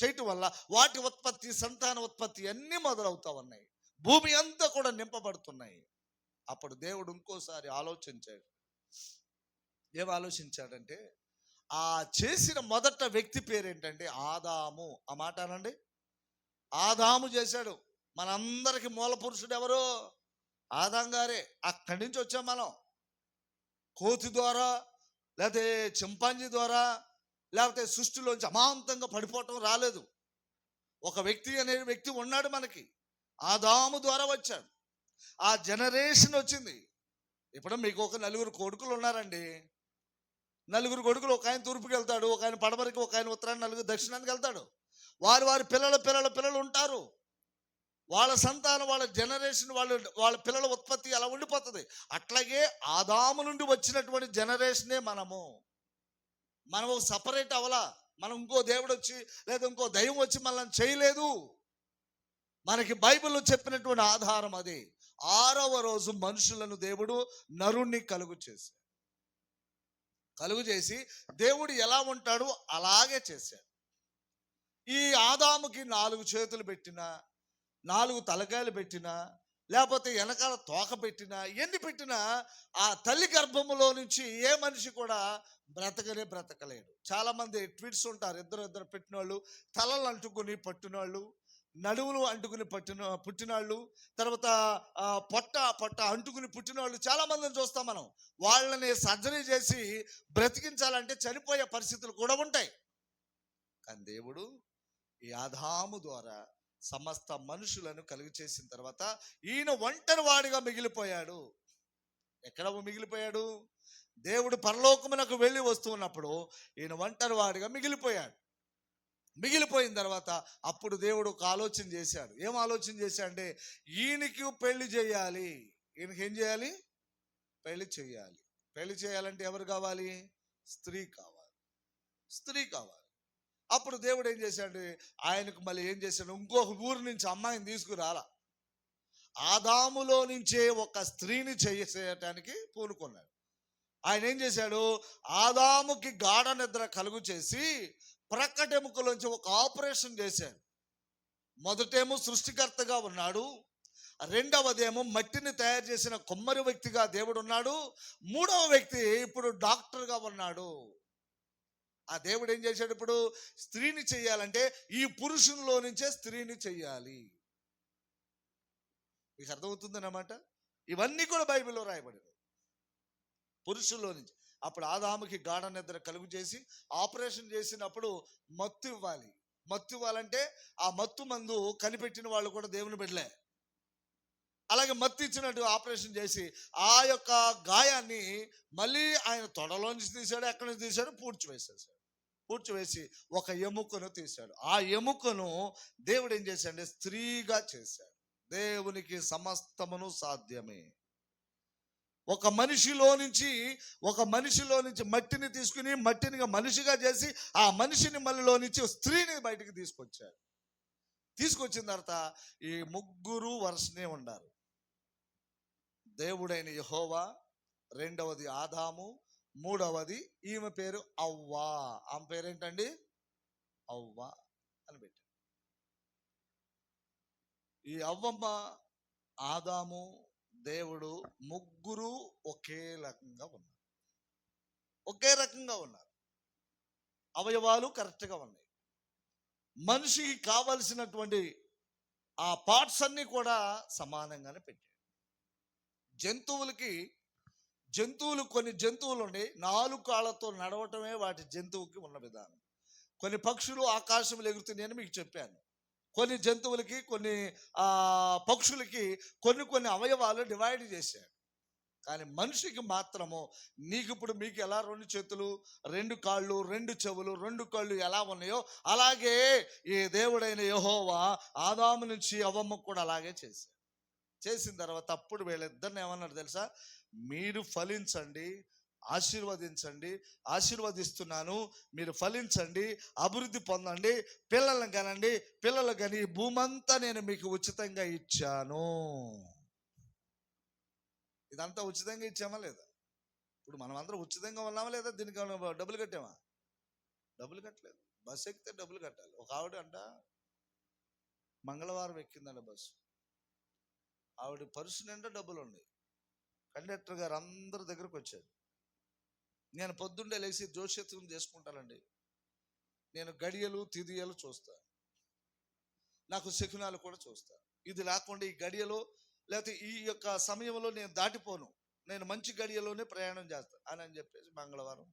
చేయటం వల్ల వాటి ఉత్పత్తి, సంతాన ఉత్పత్తి అన్నీ మొదలవుతా ఉన్నాయి. భూమి అంతా కూడా నింపబడుతున్నాయి. అప్పుడు దేవుడు ఇంకోసారి ఆలోచించాడు. ఏం ఆలోచించాడంటే, ఆ చేసిన మొదట వ్యక్తి పేరేంటంటే ఆదాము. ఆ మాట అనండి. ఆదాము చేశాడు. మనందరికి మూల పురుషుడు ఎవరు? ఆదాం గారే. అక్కడి నుంచి వచ్చాం మనం. కోతి ద్వారా, లేకపోతే చింపాంజీ ద్వారా, లేకపోతే సృష్టిలోంచి అమాంతంగా పడిపోవటం రాలేదు. ఒక వ్యక్తి అనే వ్యక్తి ఉన్నాడు మనకి. ఆదాము ద్వారా వచ్చాడు. ఆ జనరేషన్ వచ్చింది. ఇప్పుడు మీకు ఒక నలుగురు కొడుకులు ఉన్నారండి. నలుగురు కొడుకులు, ఒక ఆయన తూర్పుకి వెళ్తాడు, ఒక ఆయన పడమరికి, ఒక ఆయన ఉత్తరాన్ని, నలుగురు దక్షిణానికి వెళ్తాడు. వారి పిల్లలు ఉంటారు. వాళ్ళ సంతానం, వాళ్ళ జనరేషన్, వాళ్ళ పిల్లల ఉత్పత్తి అలా ఉండిపోతుంది. అట్లాగే ఆదాము నుండి వచ్చినటువంటి జనరేషనే మనము. మనం సపరేట్ అవ్వలా. మనం ఇంకో దేవుడు వచ్చి లేదా ఇంకో దైవం వచ్చి మనల్ని చేయలేదు. మనకి బైబిల్లో చెప్పినటువంటి ఆధారం అది. 6వ రోజు మనుషులను దేవుడు నరుణ్ణి కలుగు చేసి దేవుడు ఎలా ఉంటాడో అలాగే చేశాడు. ఈ ఆదాముకి 4 చేతులు పెట్టినా, 4 తలకాయలు పెట్టినా, లేకపోతే వెనకాల తోక పెట్టినా, ఎన్ని పెట్టినా ఆ తల్లి గర్భములో నుంచి ఏ మనిషి కూడా బ్రతకలేడు. చాలా మంది ట్విన్స్ ఉంటారు. ఇద్దరు పెట్టినోళ్ళు, తలలు అంటుకుని పట్టినోళ్ళు, నడువులు అంటుకుని పుట్టినాళ్ళు, తర్వాత పొట్ట అంటుకుని పుట్టినోళ్ళు చాలా మందిని చూస్తాం మనం. వాళ్ళని సర్జరీ చేసి బ్రతికించాలంటే చనిపోయే పరిస్థితులు కూడా ఉంటాయి. కానీ దేవుడు ఈ ఆదాము ద్వారా సమస్త మనుషులను కలుగు చేసిన తర్వాత ఈయన ఒంటరి వాడిగా మిగిలిపోయాడు. ఎక్కడ మిగిలిపోయాడు? దేవుడు పరలోకమునకు వెళ్ళి వస్తున్నప్పుడు ఈయన ఒంటరి వాడిగా మిగిలిపోయిన తర్వాత అప్పుడు దేవుడు ఒక ఆలోచన చేశాడు. ఏం ఆలోచన చేశాడంటే, ఈయనకి పెళ్లి చేయాలి. ఈయనకి ఏం చేయాలి? పెళ్లి చేయాలి. పెళ్లి చేయాలంటే ఎవరు కావాలి? స్త్రీ కావాలి. అప్పుడు దేవుడు ఏం చేశాడు? ఆయనకు మళ్ళీ ఏం చేశాడు? ఇంకొక ఊరు నుంచి అమ్మాయిని తీసుకురాలా. ఆదాములో నుంచే ఒక స్త్రీని చేయటానికి పూనుకున్నాడు. ఆయన ఏం చేశాడు? ఆదాముకి గాఢ నిద్ర కలుగు చేసి ప్రక్కటెముకలోంచి ఒక ఆపరేషన్ చేశాడు. మొదటేమో సృష్టికర్తగా ఉన్నాడు, రెండవదేమో మట్టిని తయారు చేసిన కొమ్మరి వ్యక్తిగా దేవుడు ఉన్నాడు, మూడవ వ్యక్తి ఇప్పుడు డాక్టర్గా ఉన్నాడు. ఆ దేవుడు ఏం చేశాడు? ఇప్పుడు స్త్రీని చెయ్యాలంటే ఈ పురుషునిలో నుంచే స్త్రీని చెయ్యాలి. మీకు అర్థమవుతుందన్నమాట. ఇవన్నీ కూడా బైబిల్లో రాయబడింది. పురుషుల్లో నుంచి. అప్పుడు ఆదాముకి గాఢ నిద్ర కలుగు చేసి ఆపరేషన్ చేసినప్పుడు మత్తు ఇవ్వాలంటే ఆ మత్తు మందు కనిపెట్టిన వాళ్ళు కూడా దేవుని బిడ్డలే. అలాగే మత్తు ఇచ్చినట్టు ఆపరేషన్ చేసి ఆ యొక్క గాయాన్ని మళ్ళీ ఆయన తొడలోంచి తీశాడు, ఎక్కడి నుంచి తీశాడు? పూడ్చివేసి ఒక ఎముకను తీశాడు. ఆ ఎముకను దేవుడు ఏం చేశాడంటే స్త్రీగా చేశాడు. దేవునికి సమస్తమును సాధ్యమే. ఒక మనిషిలో నుంచి మట్టిని తీసుకుని మట్టిని మనిషిగా చేసి ఆ మనిషిని మళ్ళీలో నుంచి స్త్రీని బయటికి తీసుకొచ్చిన తర్వాత ఈ ముగ్గురు వరుసనే ఉండారు. దేవుడైన యెహోవా, రెండవది ఆదాము, మూడవది ఈమె పేరు అవ్వా. ఆమె పేరేంటండి? అవ్వ అని పెట్టారు. ఈ అవ్వమ్మ, ఆదాము, దేవుడు ముగ్గురు ఒకే రకంగా ఉన్నారు. అవయవాలు కరెక్ట్గా ఉన్నాయి. మనిషికి కావలసినటువంటి ఆ పార్ట్స్ అన్నీ కూడా సమానంగానే పెట్టాడు. కొన్ని జంతువులు ఉండి 4 కాళ్ళతో నడవటమే వాటి జంతువుకి ఉన్న విధానం. కొన్ని పక్షులు ఆకాశంలో ఎగురుతున్నాయని మీకు చెప్పాను. కొన్ని జంతువులకి, కొన్ని పక్షులకి కొన్ని అవయవాలు డివైడ్ చేశాడు. కానీ మనిషికి మాత్రము మీకు ఎలా 2 చేతులు, 2 కాళ్ళు, 2 చెవులు, 2 కళ్ళు ఎలా ఉన్నాయో అలాగే ఈ దేవుడైన యెహోవా ఆదాము నుంచి అవ్వమ్మకు కూడా అలాగే చేసిన తర్వాత అప్పుడు వీళ్ళిద్దరిని ఏమన్నాడు తెలుసా? మీరు ఫలించండి, ఆశీర్వదించండి, ఆశీర్వదిస్తున్నాను, మీరు ఫలించండి, అభివృద్ధి పొందండి, పిల్లలను కనండి, పిల్లలు కని భూమంతా నేను మీకు ఉచితంగా ఇచ్చాను. ఇదంతా ఉచితంగా ఇచ్చామా లేదా? ఇప్పుడు మనం అందరం ఉచితంగా ఉన్నామా లేదా? దీనికి డబ్బులు కట్టామా? డబ్బులు కట్టలేదు. బస్సు ఎక్కితే డబ్బులు కట్టాలి. ఒక ఆవిడ అంట మంగళవారం ఎక్కిందంట బస్సు. ఆవిడ పర్సు నిండా డబ్బులు ఉన్నాయి. కండక్టర్ గారు అందరి దగ్గరకు వచ్చారు. నేను పొద్దున్నే లేచి జోష్యత్వం చేసుకుంటానండి. నేను గడియలు తిథియలు చూస్తాను, నాకు శకునాలు కూడా చూస్తాను. ఇది లేకుండా ఈ గడియలో లేకపోతే ఈ యొక్క సమయంలో నేను దాటిపోను, నేను మంచి గడియలోనే ప్రయాణం చేస్తాను అని చెప్పేసి మంగళవారం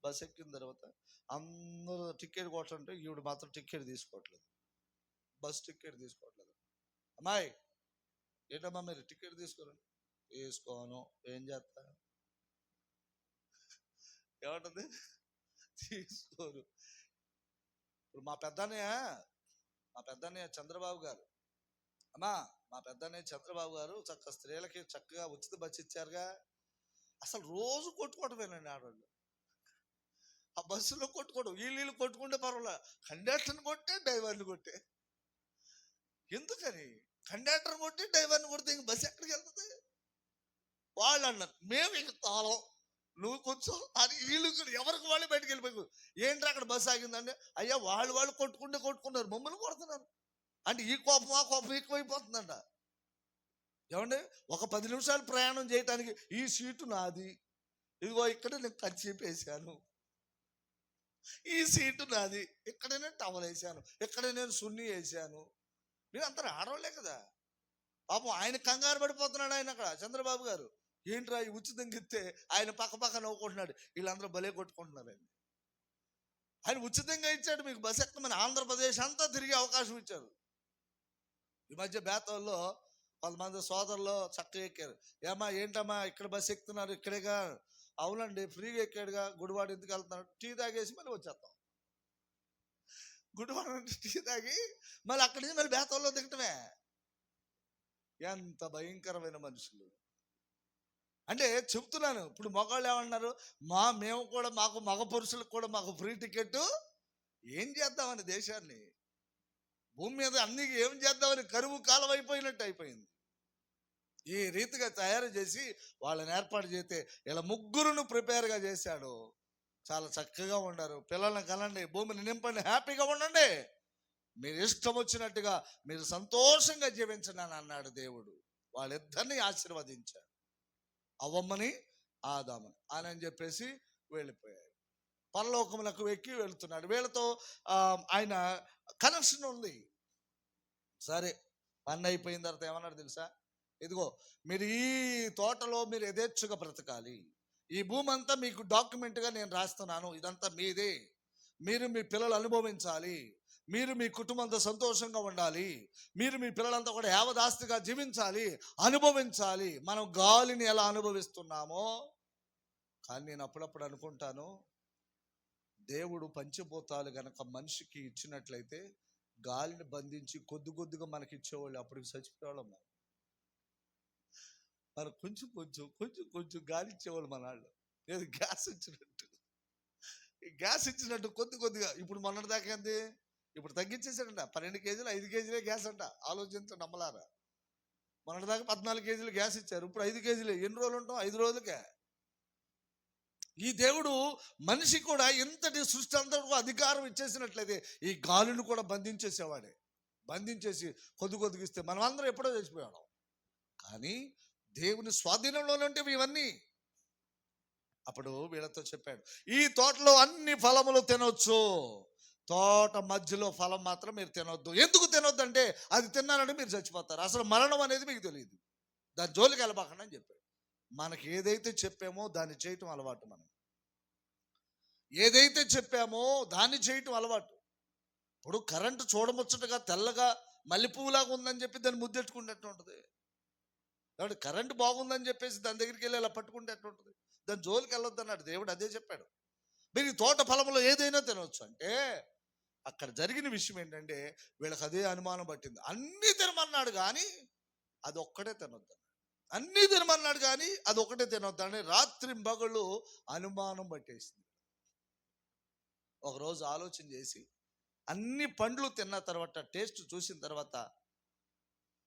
బస్ ఎక్కిన తర్వాత అందరూ టికెట్ కొట్టంటే ఈవిడ మాత్రం టికెట్ తీసుకోవట్లేదు, బస్ టికెట్ తీసుకోవట్లేదు. అమ్మాయి, ఏంటమ్మా మీరు టికెట్ తీసుకోరండి? తీసుకోను. ఏం చేస్తా? ఏమంటుంది? తీసుకోరు. ఇప్పుడు మా పెద్దన్నయ్య చంద్రబాబు గారు, అమ్మా మా పెద్దన్నయ్య చంద్రబాబు గారు స్త్రీలకి చక్కగా ఉచిత బస్సు ఇచ్చారుగా. అసలు రోజు కొట్టుకోవటమేనండి ఆడవాళ్ళు. ఆ బస్సులో కొట్టుకోవడం, వీళ్ళు కొట్టుకుంటే పర్వాలే, కండక్టర్ని కొట్టే డ్రైవర్ని కొట్టే. ఎందుకని? కండక్టర్ని కొట్టి డ్రైవర్ని కొడితే ఇంక బస్సు ఎక్కడికి వెళ్తుంది? వాళ్ళు అన్నారు మేము ఇంక తాళం, నువ్వు కొంచెం అని. వీళ్ళు ఎవరికి వాళ్ళు బయటకు వెళ్ళిపోయి, ఏంట్రా అక్కడ బస్సు ఆగిందండి? అయ్యా వాళ్ళు కొట్టుకున్నారు, మమ్మల్ని కొడుతున్నారు అంటే ఈ కోపం ఆ కోపం ఎక్కువైపోతుందంట. ఏమండి, ఒక 10 నిమిషాలు ప్రయాణం చేయటానికి ఈ సీటు నాది, ఇదిగో ఇక్కడ నేను కర్చీప్ వేసాను, ఈ సీటు నాది, ఇక్కడ నేను టవల్ వేసాను, ఇక్కడ నేను సున్ని వేసాను. మీరు అంతా ఆడవాళ్లే కదా. పాపం ఆయన కంగారు పడిపోతున్నాడు. ఆయన అక్కడ చంద్రబాబు గారు, ఏంట్రా ఈ ఉచితంగా ఇస్తే ఆయన పక్క నవ్వుకుంటున్నాడు, వీళ్ళందరూ భలే కొట్టుకుంటున్నారు. ఆయన ఉచితంగా ఇచ్చాడు, మీకు బస్ ఎక్కమని ఆంధ్రప్రదేశ్ అంతా తిరిగే అవకాశం ఇచ్చారు. ఈ మధ్య బేతల్లో కొంతమంది సోదరులు చక్కగా ఎక్కారు. ఏమా ఏంటమ్మా ఇక్కడ బస్సు ఎక్కుతున్నారు? ఇక్కడేగా. అవునండి, ఫ్రీగా ఎక్కాడుగా. గుడివాడ ఎందుకు వెళ్తున్నాడు? టీ తాగేసి మళ్ళీ వచ్చేస్తాం. గుడివాడ టీ తాగి మళ్ళీ అక్కడి నుంచి మళ్ళీ బేతల్లో దిగటమే. ఎంత భయంకరమైన మనుషులు అంటే చెప్తున్నాను. ఇప్పుడు మగవాళ్ళు ఏమన్నారు, మేము కూడా మాకు మగ పురుషులకు కూడా మాకు ఫ్రీ టికెట్. ఏం చేద్దామని దేశాన్ని, భూమి మీద అన్ని ఏం చేద్దామని కరువు కాలం అయిపోయినట్టు అయిపోయింది. ఈ రీతిగా తయారు చేసి వాళ్ళని ఏర్పాటు చేస్తే ఇలా ముగ్గురును ప్రిపేర్గా చేశాడు. చాలా చక్కగా ఉన్నారు. పిల్లల్ని కనండి, భూమిని నింపండి, హ్యాపీగా ఉండండి, మీరు ఇష్టం వచ్చినట్టుగా మీరు సంతోషంగా జీవించండి అని అన్నాడు దేవుడు. వాళ్ళిద్దరిని ఆశీర్వదించాడు, అవ్వమ్మని ఆదామని అని చెప్పేసి వెళ్ళిపోయారు. పరలోకములకు ఎక్కి వెళ్తున్నాడు. వీళ్ళతో ఆయన కనెక్షన్ ఉంది. సరే, పని అయిపోయిన తర్వాత ఏమన్నాడు తెలుసా? ఇదిగో మీరు ఈ తోటలో మీరు యథేచ్ఛగా బ్రతకాలి, ఈ భూమి అంతా మీకు డాక్యుమెంట్గా నేను రాస్తున్నాను, ఇదంతా మీదే, మీరు మీ పిల్లలు అనుభవించాలి, మీరు మీ కుటుంబంతో సంతోషంగా ఉండాలి, మీరు మీ పిల్లలంతా కూడా యావదాస్తిగా జీవించాలి, అనుభవించాలి. మనం గాలిని ఎలా అనుభవిస్తున్నామో, కానీ నేను అప్పుడప్పుడు అనుకుంటాను, దేవుడు పంచభూతాలు గనక మనిషికి ఇచ్చినట్లయితే గాలిని బంధించి కొద్దిగా మనకి ఇచ్చేవాళ్ళు, అప్పటికి చచ్చిపోయేవాళ్ళం. మరి కొంచెం గాలి ఇచ్చేవాళ్ళు మన వాళ్ళు. లేదు, గ్యాస్ ఇచ్చినట్టు కొద్దిగా. ఇప్పుడు మొన్నటి దాకా ఏంది, ఇప్పుడు తగ్గించేసాడంట. 12 కేజీలు 5 కేజీలే గ్యాస్ అంట. ఆలోచించండి, నమ్మలారా. మొన్నటి దాకా 14 కేజీలు గ్యాస్ ఇచ్చారు, ఇప్పుడు 5 కేజీలే. ఎన్ని రోజులు ఉంటాం? 5 రోజులకే. ఈ దేవుడు మనిషి కూడా ఇంతటి సృష్టి అంతకు అధికారం ఇచ్చేసినట్లయితే ఈ గాలిని కూడా బంధించేసేవాడే. బంధించేసి కొద్దిగా ఇస్తే మనం అందరం ఎప్పుడో చచ్చిపోయాం. కానీ దేవుని స్వాధీనంలోనే ఉంటే ఇవన్నీ. అప్పుడు వీళ్ళతో చెప్పాడు, ఈ తోటలో అన్ని ఫలములు తినొచ్చు, తోట మధ్యలో ఫలం మాత్రం మీరు తినొద్దు. ఎందుకు తినొద్దు అంటే, అది తిన్నారంటే మీరు చచ్చిపోతారు, అసలు మరణం అనేది మీకు తెలియదు, దాని జోలికి వెళ్ళబాకండి అని చెప్పాడు. మనకి ఏదైతే చెప్పామో దాన్ని చేయటం అలవాటు. మనం ఏదైతే చెప్పామో దాన్ని చేయటం అలవాటు. ఇప్పుడు కరెంటు చూడముచ్చటగా తెల్లగా మల్లెపువ్వులాగా ఉందని చెప్పి దాన్ని ముద్దెట్టుకున్నట్టు ఉంటుంది. కాబట్టి కరెంటు బాగుందని చెప్పేసి దాని దగ్గరికి వెళ్ళి అలా పట్టుకుంటే ఎట్లా ఉంటుంది? దాని జోలికి వెళ్ళొద్దు అన్నాడు దేవుడు. అదే చెప్పాడు, మీరు ఈ తోట ఫలంలో ఏదైనా తినవచ్చు అంటే. అక్కడ జరిగిన విషయం ఏంటంటే, వీళ్ళకి అదే అనుమానం పట్టింది. అన్నీ తినమన్నాడు కానీ అది ఒక్కటే తినొద్దు. అన్నీ తినమన్నాడు కానీ అది ఒకటే తినొద్దని రాత్రి పగళ్ళు అనుమానం పట్టేసింది. ఒకరోజు ఆలోచన చేసి అన్ని పండ్లు తిన్న తర్వాత టేస్ట్ చూసిన తర్వాత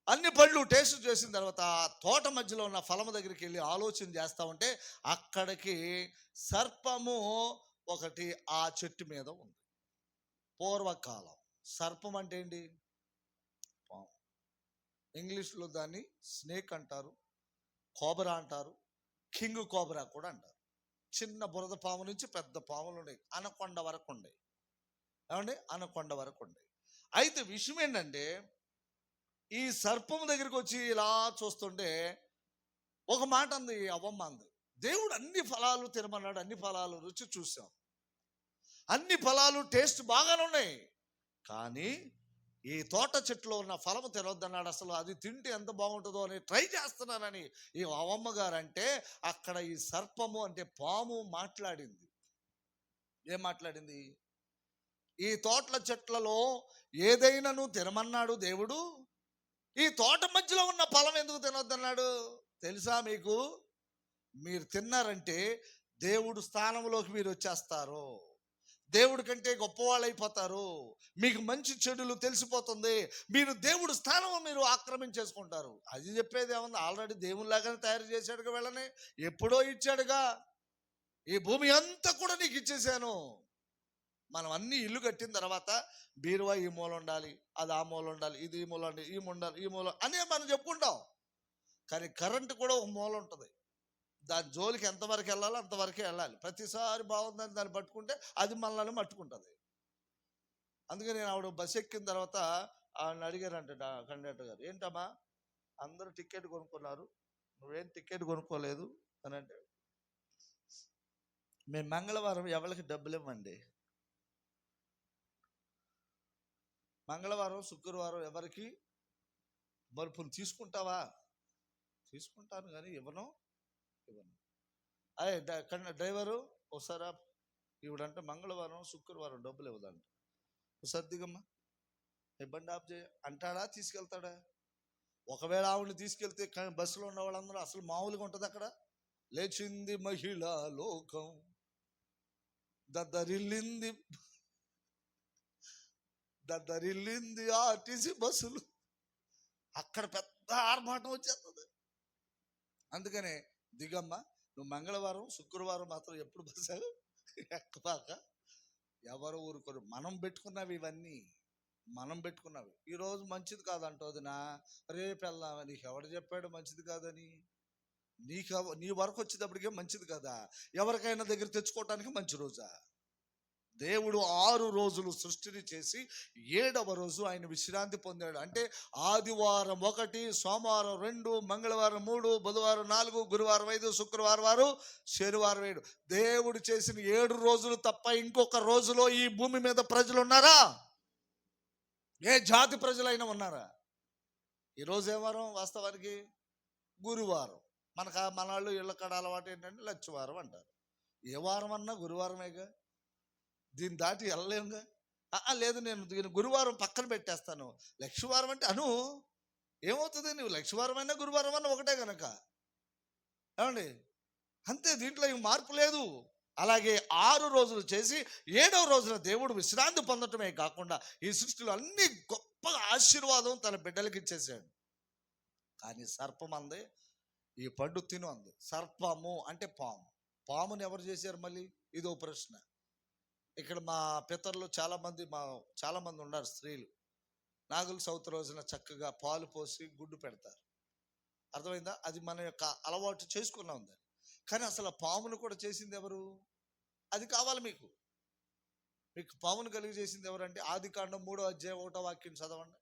అన్ని పళ్ళు టేస్ట్ చేసిన తర్వాత ఆ తోట మధ్యలో ఉన్న ఫలము దగ్గరికి వెళ్ళి ఆలోచన చేస్తా ఉంటే అక్కడికి సర్పము ఒకటి ఆ చెట్టు మీద ఉంది. పూర్వకాలం సర్పం అంటే ఏంటి? పాము. ఇంగ్లీష్లో దాన్ని స్నేక్ అంటారు, కోబ్రా అంటారు, కింగ్ కోబ్రా కూడా అంటారు. చిన్న బురద పాము నుంచి పెద్ద పాములు ఉన్నాయి, అనకొండ వరకు ఉన్నాయి. ఏమండి? అనకొండ వరకు ఉన్నాయి. అయితే విషయం ఏంటంటే ఈ సర్పం దగ్గరికి వచ్చి ఇలా చూస్తుంటే ఒక మాట అంది అవ్వమ్మ, అంది, దేవుడు అన్ని ఫలాలు తినమన్నాడు, అన్ని ఫలాలు రుచి చూసాం, అన్ని ఫలాలు టేస్ట్ బాగానే ఉన్నాయి, కానీ ఈ తోట చెట్టులో ఉన్న ఫలము తినొద్దన్నాడు. అసలు అది తింటే ఎంత బాగుంటుందో అని ట్రై చేస్తున్నానని ఈ అవ్వమ్మ గారు అంటే అక్కడ ఈ సర్పము అంటే పాము మాట్లాడింది. ఏం మాట్లాడింది? ఈ తోటల చెట్లలో ఏదైనా నువ్వు తినమన్నాడు దేవుడు, ఈ తోట మధ్యలో ఉన్న ఫలం ఎందుకు తినొద్దన్నాడు తెలుసా మీకు? మీరు తిన్నారంటే దేవుడు స్థానంలోకి మీరు వచ్చేస్తారు, దేవుడి కంటే గొప్పవాళ్ళు అయిపోతారు, మీకు మంచి చెడులు తెలిసిపోతుంది, మీరు దేవుడు స్థానం మీరు ఆక్రమించేసుకుంటారు. అది చెప్పేది ఏముంది? ఆల్రెడీ దేవునిలాగానే తయారు చేశాడుగా, వెళ్ళని ఎప్పుడో ఇచ్చాడుగా, ఈ భూమి అంతా కూడా నీకు ఇచ్చేసాను. మనం అన్ని ఇల్లు కట్టిన తర్వాత బీరువా ఈ మూల ఉండాలి, అది ఆ మూల ఉండాలి, ఇది ఈ మూల ఉండాలి, ఈ ఉండాలి, ఈ మూల అనే మనం చెప్పుకుంటాం. కానీ కరెంటు కూడా ఒక మూల ఉంటుంది, దాని జోలికి ఎంతవరకు వెళ్ళాలో అంతవరకే వెళ్ళాలి. ప్రతిసారి బాగుందని దాన్ని పట్టుకుంటే అది మనల్ని మట్టుకుంటుంది. అందుకే నేను ఆవిడ బస్ ఎక్కిన తర్వాత ఆవిడని అడిగారంట కండక్టర్ గారు, ఏంటమ్మా అందరూ టికెట్ కొనుక్కున్నారు, నువ్వేం టికెట్ కొనుక్కోలేదు అని అంటే, మేము మంగళవారం ఎవరికి డబ్బులు ఇవ్వండి, మంగళవారం శుక్రవారం ఎవరికి మరుపులు తీసుకుంటావా? తీసుకుంటాను కానీ ఇవ్వను. అదే డ్రైవరు ఒకసారి ఇవిడంటే మంగళవారం శుక్రవారం డబ్బులు ఇవ్వదంట, ఒకసారి దిగమ్మా, బండి ఆఫ్ చేయ అంటాడా? తీసుకెళ్తాడా? ఒకవేళ ఆవిడని తీసుకెళ్తే బస్సులో ఉన్న వాళ్ళందరూ అసలు మామూలుగా ఉంటుంది అక్కడ. లేచింది మహిళా లోకం, దద్దరిల్లింది ఆర్టీసీ బస్సులు, అక్కడ పెద్ద ఆర్భాటం వచ్చేస్తుంది. అందుకనే దిగమ్మా, నువ్వు మంగళవారం శుక్రవారం మాత్రం ఎప్పుడు బస్సు ఎక్కబాక. ఎవరు ఊరుకోరు, మనం పెట్టుకున్నవి ఇవన్నీ, మనం పెట్టుకున్నవి. ఈరోజు మంచిది కాదంటోది నా, రేపు వెళ్దామా, నీకు ఎవడు చెప్పాడు మంచిది కాదని? నీ వరకు వచ్చేటప్పటికే మంచిది కదా, ఎవరికైనా దగ్గర తెచ్చుకోవటానికి మంచి రోజా? దేవుడు 6 రోజులు సృష్టిని చేసి 7వ రోజు ఆయన విశ్రాంతి పొందాడు. అంటే ఆదివారం 1, సోమవారం 2, మంగళవారం 3, బుధవారం 4, గురువారం 5, శుక్రవారం 6, శనివారం 7. దేవుడు చేసిన 7 రోజులు తప్ప ఇంకొక రోజులో ఈ భూమి మీద ప్రజలు ఉన్నారా? ఏ జాతి ప్రజలైనా ఉన్నారా? ఈరోజు ఏ వారం? వాస్తవానికి గురువారం. మన వాళ్ళు ఇళ్ళ కాడ అలవాటు ఏంటంటే లక్షవారం అంటారు. ఏ వారం అన్నా గురువారమేగా, దీన్ని దాటి వెళ్ళలేముగా. లేదు, నేను దీన్ని గురువారం పక్కన పెట్టేస్తాను, లక్షవారం అంటే అను ఏమవుతుంది? నువ్వు లక్షవారం అయినా గురువారం అన్నా ఒకటే కనుక, ఏమండి? అంతే, దీంట్లో ఏం మార్పు లేదు. అలాగే 6 రోజులు చేసి 7వ రోజున దేవుడు విశ్రాంతి పొందటమే కాకుండా ఈ సృష్టిలో అన్ని గొప్ప ఆశీర్వాదం తన బిడ్డలకి ఇచ్చేసాడు. కానీ సర్పం అంది, ఈ పండు తిను అంది. సర్పము అంటే పాము. పాముని ఎవరు చేశారు? మళ్ళీ ఇదో ప్రశ్న. ఇక్కడ మా పితరులు చాలా మంది ఉన్నారు స్త్రీలు, నాగుల చవితి రోజున చక్కగా పాలు పోసి గుడ్డు పెడతారు. అర్థమైందా? అది మన యొక్క అలవాటు చేసుకున్నాం దాన్ని. కానీ అసలు పామును కూడా చేసింది ఎవరు? అది కావాలి మీకు. పామును కలిగి చేసింది ఎవరంటే ఆదికాండం 3వ అధ్యాయం 1వ వాక్యం చదవండి.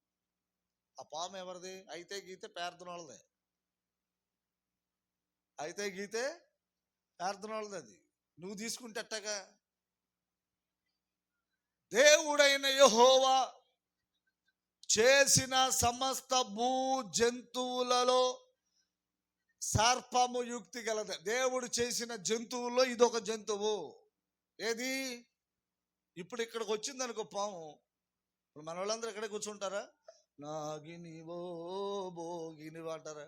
ఆ పాము ఎవరిది? అయితే గీతే పేర్దనోళ్ళదే, అయితే గీతే పేర్దనోళ్ళది. అది నువ్వు తీసుకుంటే అట్టగా. దేవుడైన యెహోవా చేసిన సమస్త భూ జంతువులలో సర్పము యుక్తి గలది. దేవుడు చేసిన జంతువుల్లో ఇదొక జంతువు. ఏది? ఇప్పుడు ఇక్కడికి వచ్చింది అనుకో పాము, ఇప్పుడు మన వాళ్ళందరూ ఇక్కడే కూర్చుంటారా? నాగినివో భోగినివో అంటారా?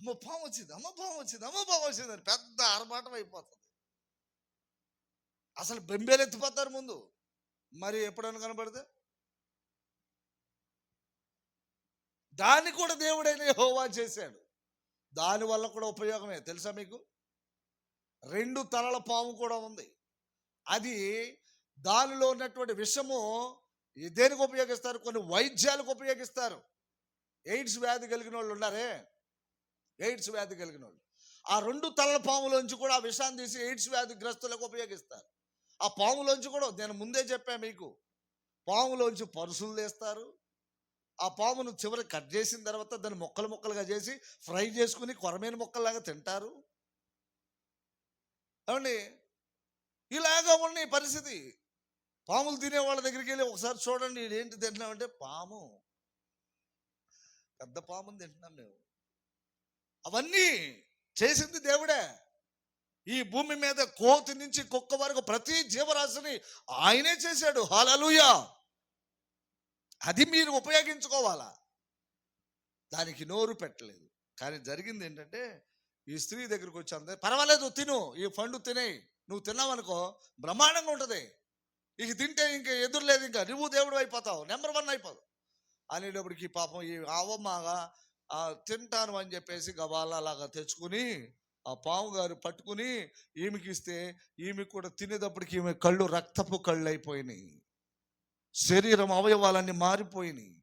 అమ్మ పాము వచ్చింది, అమ్మ పాము వచ్చింది, అమ్మ పాము వచ్చింది అని పెద్ద ఆర్భాటం అయిపోతుంది. అసలు బెంబేలు ఎత్తిపోతారు ముందు. మరి ఎప్పుడైనా కనపడితే దాన్ని కూడా దేవుడైన యెహోవా చేశాడు. దానివల్ల కూడా ఉపయోగమే తెలుసా మీకు? 2 తలల పాము కూడా ఉంది. అది దానిలో ఉన్నటువంటి విషము దేనికి ఉపయోగిస్తారు? కొన్ని వైద్యాలకు ఉపయోగిస్తారు. ఎయిడ్స్ వ్యాధి కలిగిన వాళ్ళు ఉన్నారే, ఎయిడ్స్ వ్యాధి కలిగిన వాళ్ళు ఆ 2 తలల పాములోంచి కూడా ఆ విషాన్ని తీసి ఎయిడ్స్ వ్యాధి గ్రస్తులకు ఉపయోగిస్తారు. ఆ పాములోంచి కూడా నేను ముందే చెప్పాను మీకు, పాములోంచి పరుసులు తీస్తారు. ఆ పామును చివరి కట్ చేసిన తర్వాత దాన్ని ముక్కలు ముక్కలుగా చేసి ఫ్రై చేసుకుని కొరమేను ముక్కల్లాగా తింటారు. ఏమండి, ఇలాగా ఉన్న పరిస్థితి. పాములు తినే వాళ్ళ దగ్గరికి వెళ్ళి ఒకసారి చూడండి, ఏంటి తింటున్నామంటే పాము, పెద్ద పాముని తింటున్నాం మేము. అవన్నీ చేసింది దేవుడే. ఈ భూమి మీద కోతి నుంచి కుక్క వరకు ప్రతి జీవరాశిని ఆయనే చేశాడు. హల్లెలూయా. అది మీరు ఉపయోగించుకోవాలా. దానికి నోరు పెట్టలేదు. కానీ జరిగింది ఏంటంటే, ఈ స్త్రీ దగ్గరికి వచ్చి అందే, పర్వాలేదు తిను, ఈ పండు తినేయి, నువ్వు తిన్నావనుకో బ్రహ్మాండంగా ఉంటుంది, ఇక తింటే ఇంకా ఎదురులేదు, ఇంకా నువ్వు దేవుడు అయిపోతావు, నెంబర్ 1 అయిపోతావు అనేటప్పటికి పాపం ఈ అవమ్మగా తింటాను అని చెప్పేసి గబాల అలాగా తెచ్చుకుని ఆ పాము గారు పట్టుకుని ఈమెకి ఇస్తే, ఈమె కూడా తినేటప్పటికి ఈమె కళ్ళు రక్తపు కళ్ళు అయిపోయినాయి. శరీరం అవయవాలన్నీ మారిపోయినాయి.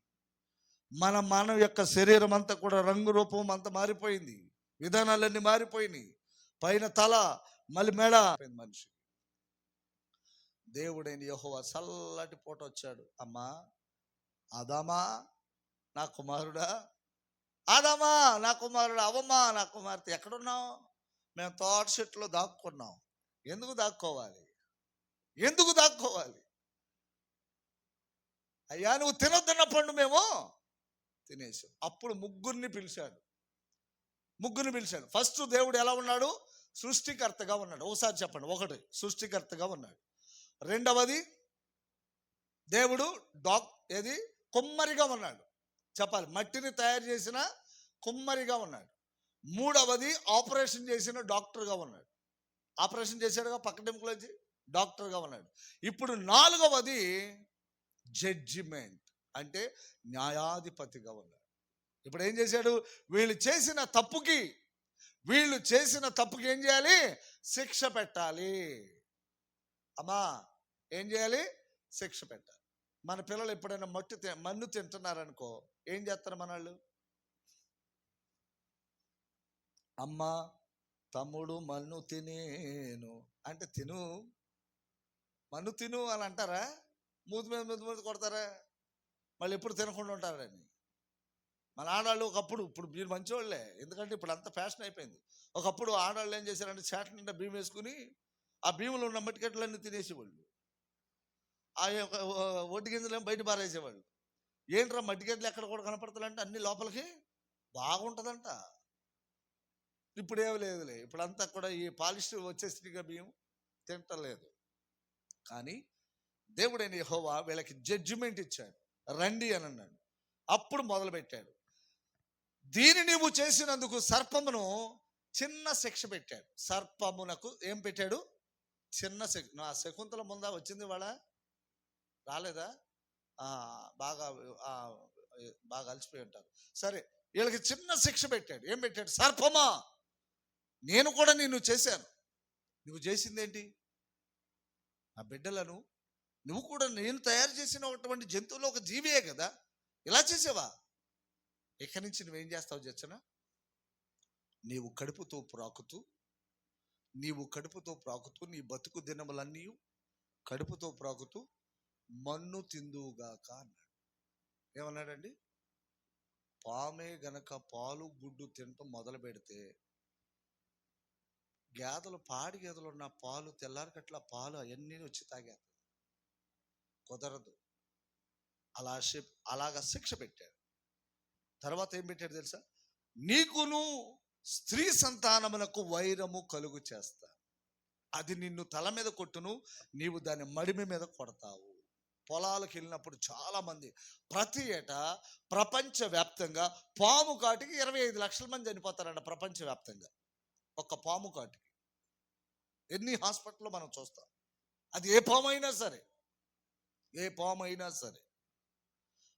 మన యొక్క శరీరం అంతా కూడా రంగు రూపం అంతా మారిపోయింది. విధానాలన్నీ మారిపోయినాయి. పైన తల, మళ్ళీ మెడ మనిషి. దేవుడైన యెహోవా చల్లటి పూట వచ్చాడు. అమ్మా ఆదామా నా కుమారుడా, ఆదామా నా కుమారుడా, అవమ్మా నా కుమార్తె, ఎక్కడున్నావు? మేము తోట చెట్టులో దాక్కున్నాం. ఎందుకు దాక్కోవాలి? ఎందుకు దాక్కోవాలి? అయ్యా నువ్వు తినొద్దన్న పండు మేము తినేసాం. అప్పుడు ముగ్గురిని పిలిచాడు. ఫస్ట్ దేవుడు ఎలా ఉన్నాడు? సృష్టికర్తగా ఉన్నాడు. ఒకసారి చెప్పండి. 1 సృష్టికర్తగా ఉన్నాడు. 2వది దేవుడు కుమ్మరిగా ఉన్నాడు. చెప్పాలి, మట్టిని తయారు చేసిన కుమ్మరిగా ఉన్నాడు. 3వది ఆపరేషన్ చేసిన డాక్టర్గా ఉన్నాడు. ఆపరేషన్ చేశాడుగా పక్కడెంపులోంచి, డాక్టర్గా ఉన్నాడు. ఇప్పుడు 4వది జడ్జిమెంట్, అంటే న్యాయాధిపతిగా ఉన్నాడు. ఇప్పుడు ఏం చేశాడు? వీళ్ళు చేసిన తప్పుకి ఏం చేయాలి? శిక్ష పెట్టాలి. అమ్మా ఏం చేయాలి? శిక్ష పెట్టాలి. మన పిల్లలు ఎప్పుడైనా మన్ను తింటున్నారనుకో ఏం చేస్తారు మన వాళ్ళు? అమ్మ తమ్ముడు మన్ను తినేను అంటే తిను, మన్ను తిను అని అంటారా? మూతి మీద కొడతారా? మళ్ళీ ఎప్పుడు తినకుండా ఉంటారని. మన ఆడవాళ్ళు ఒకప్పుడు, ఇప్పుడు మీరు మంచివాళ్ళే, ఎందుకంటే ఇప్పుడు అంత ఫ్యాషన్ అయిపోయింది. ఒకప్పుడు ఆడవాళ్ళు ఏం చేశారంటే చాట్ నిండా బియ్యం వేసుకుని ఆ బియ్యంలో ఉన్న మట్టికెట్లన్నీ తినేసేవాళ్ళు. ఆ యొక్క ఒడ్డు గింజలు బయట పారేసేవాళ్ళు. ఏంట్రా మట్టికెట్లు ఎక్కడ కూడా కనపడతాయంటే అన్ని లోపలికి బాగుంటుందంట. ఇప్పుడు ఏమి లేదులే, ఇప్పుడు అంతా కూడా ఈ పాలిష్ వచ్చేసిగా బియ్యం తింటలేదు. కానీ దేవుడైన యెహోవా వీళ్ళకి జడ్జిమెంట్ ఇచ్చాడు. రండి అని అన్నాడు. అప్పుడు మొదలు పెట్టాడు. దీని నీవు చేసినందుకు సర్పమును చిన్న శిక్ష పెట్టాడు. సర్పమునకు ఏం పెట్టాడు? చిన్న శిక్ష. నా శకుంతల ముందా వచ్చింది, వాళ్ళ రాలేదా? బాగా అలసిపోయి ఉంటారు. సరే, వీళ్ళకి చిన్న శిక్ష పెట్టాడు. ఏం పెట్టాడు? సర్పమా నేను కూడా నిన్ను చేశాను. నువ్వు చేసిందేంటి? నా బిడ్డలను నువ్వు కూడా నేను తయారు చేసినటువంటి జంతువులో ఒక జీవియే కదా, ఇలా చేసేవా? ఇక్కడి నుంచి నువ్వేం చేస్తావు చచ్చన? నీవు కడుపుతో ప్రాకుతూ నీ బతుకు దినములన్నీ కడుపుతో ప్రాకుతూ మన్ను తిందువుగాక అన్నాడు. ఏమన్నాడండి? పామే గనక పాలు గుడ్డు తినటం మొదలు పెడితే పాడి గేదెలు ఉన్న పాలు తెల్లారికట్లా పాలు అవన్నీ వచ్చి తాగేది కుదరదు. అలాగా శిక్ష పెట్టాడు. తర్వాత ఏం పెట్టాడు తెలుసా? నీకును స్త్రీ సంతానమునకు వైరము కలుగు చేస్తా, అది నిన్ను తల మీద కొట్టును, నీవు దాని మడిమి మీద కొడతావు. పొలాలకు వెళ్ళినప్పుడు చాలామంది ప్రతి ఏటా ప్రపంచవ్యాప్తంగా పాము కాటికి 25 లక్షల మంది చనిపోతారంట ప్రపంచవ్యాప్తంగా. ఒక్క పాము కాటికి ఎన్ని హాస్పిటల్లో మనం చూస్తాం. అది ఏ పాము అయినా సరే, ఏ పాము అయినా సరే,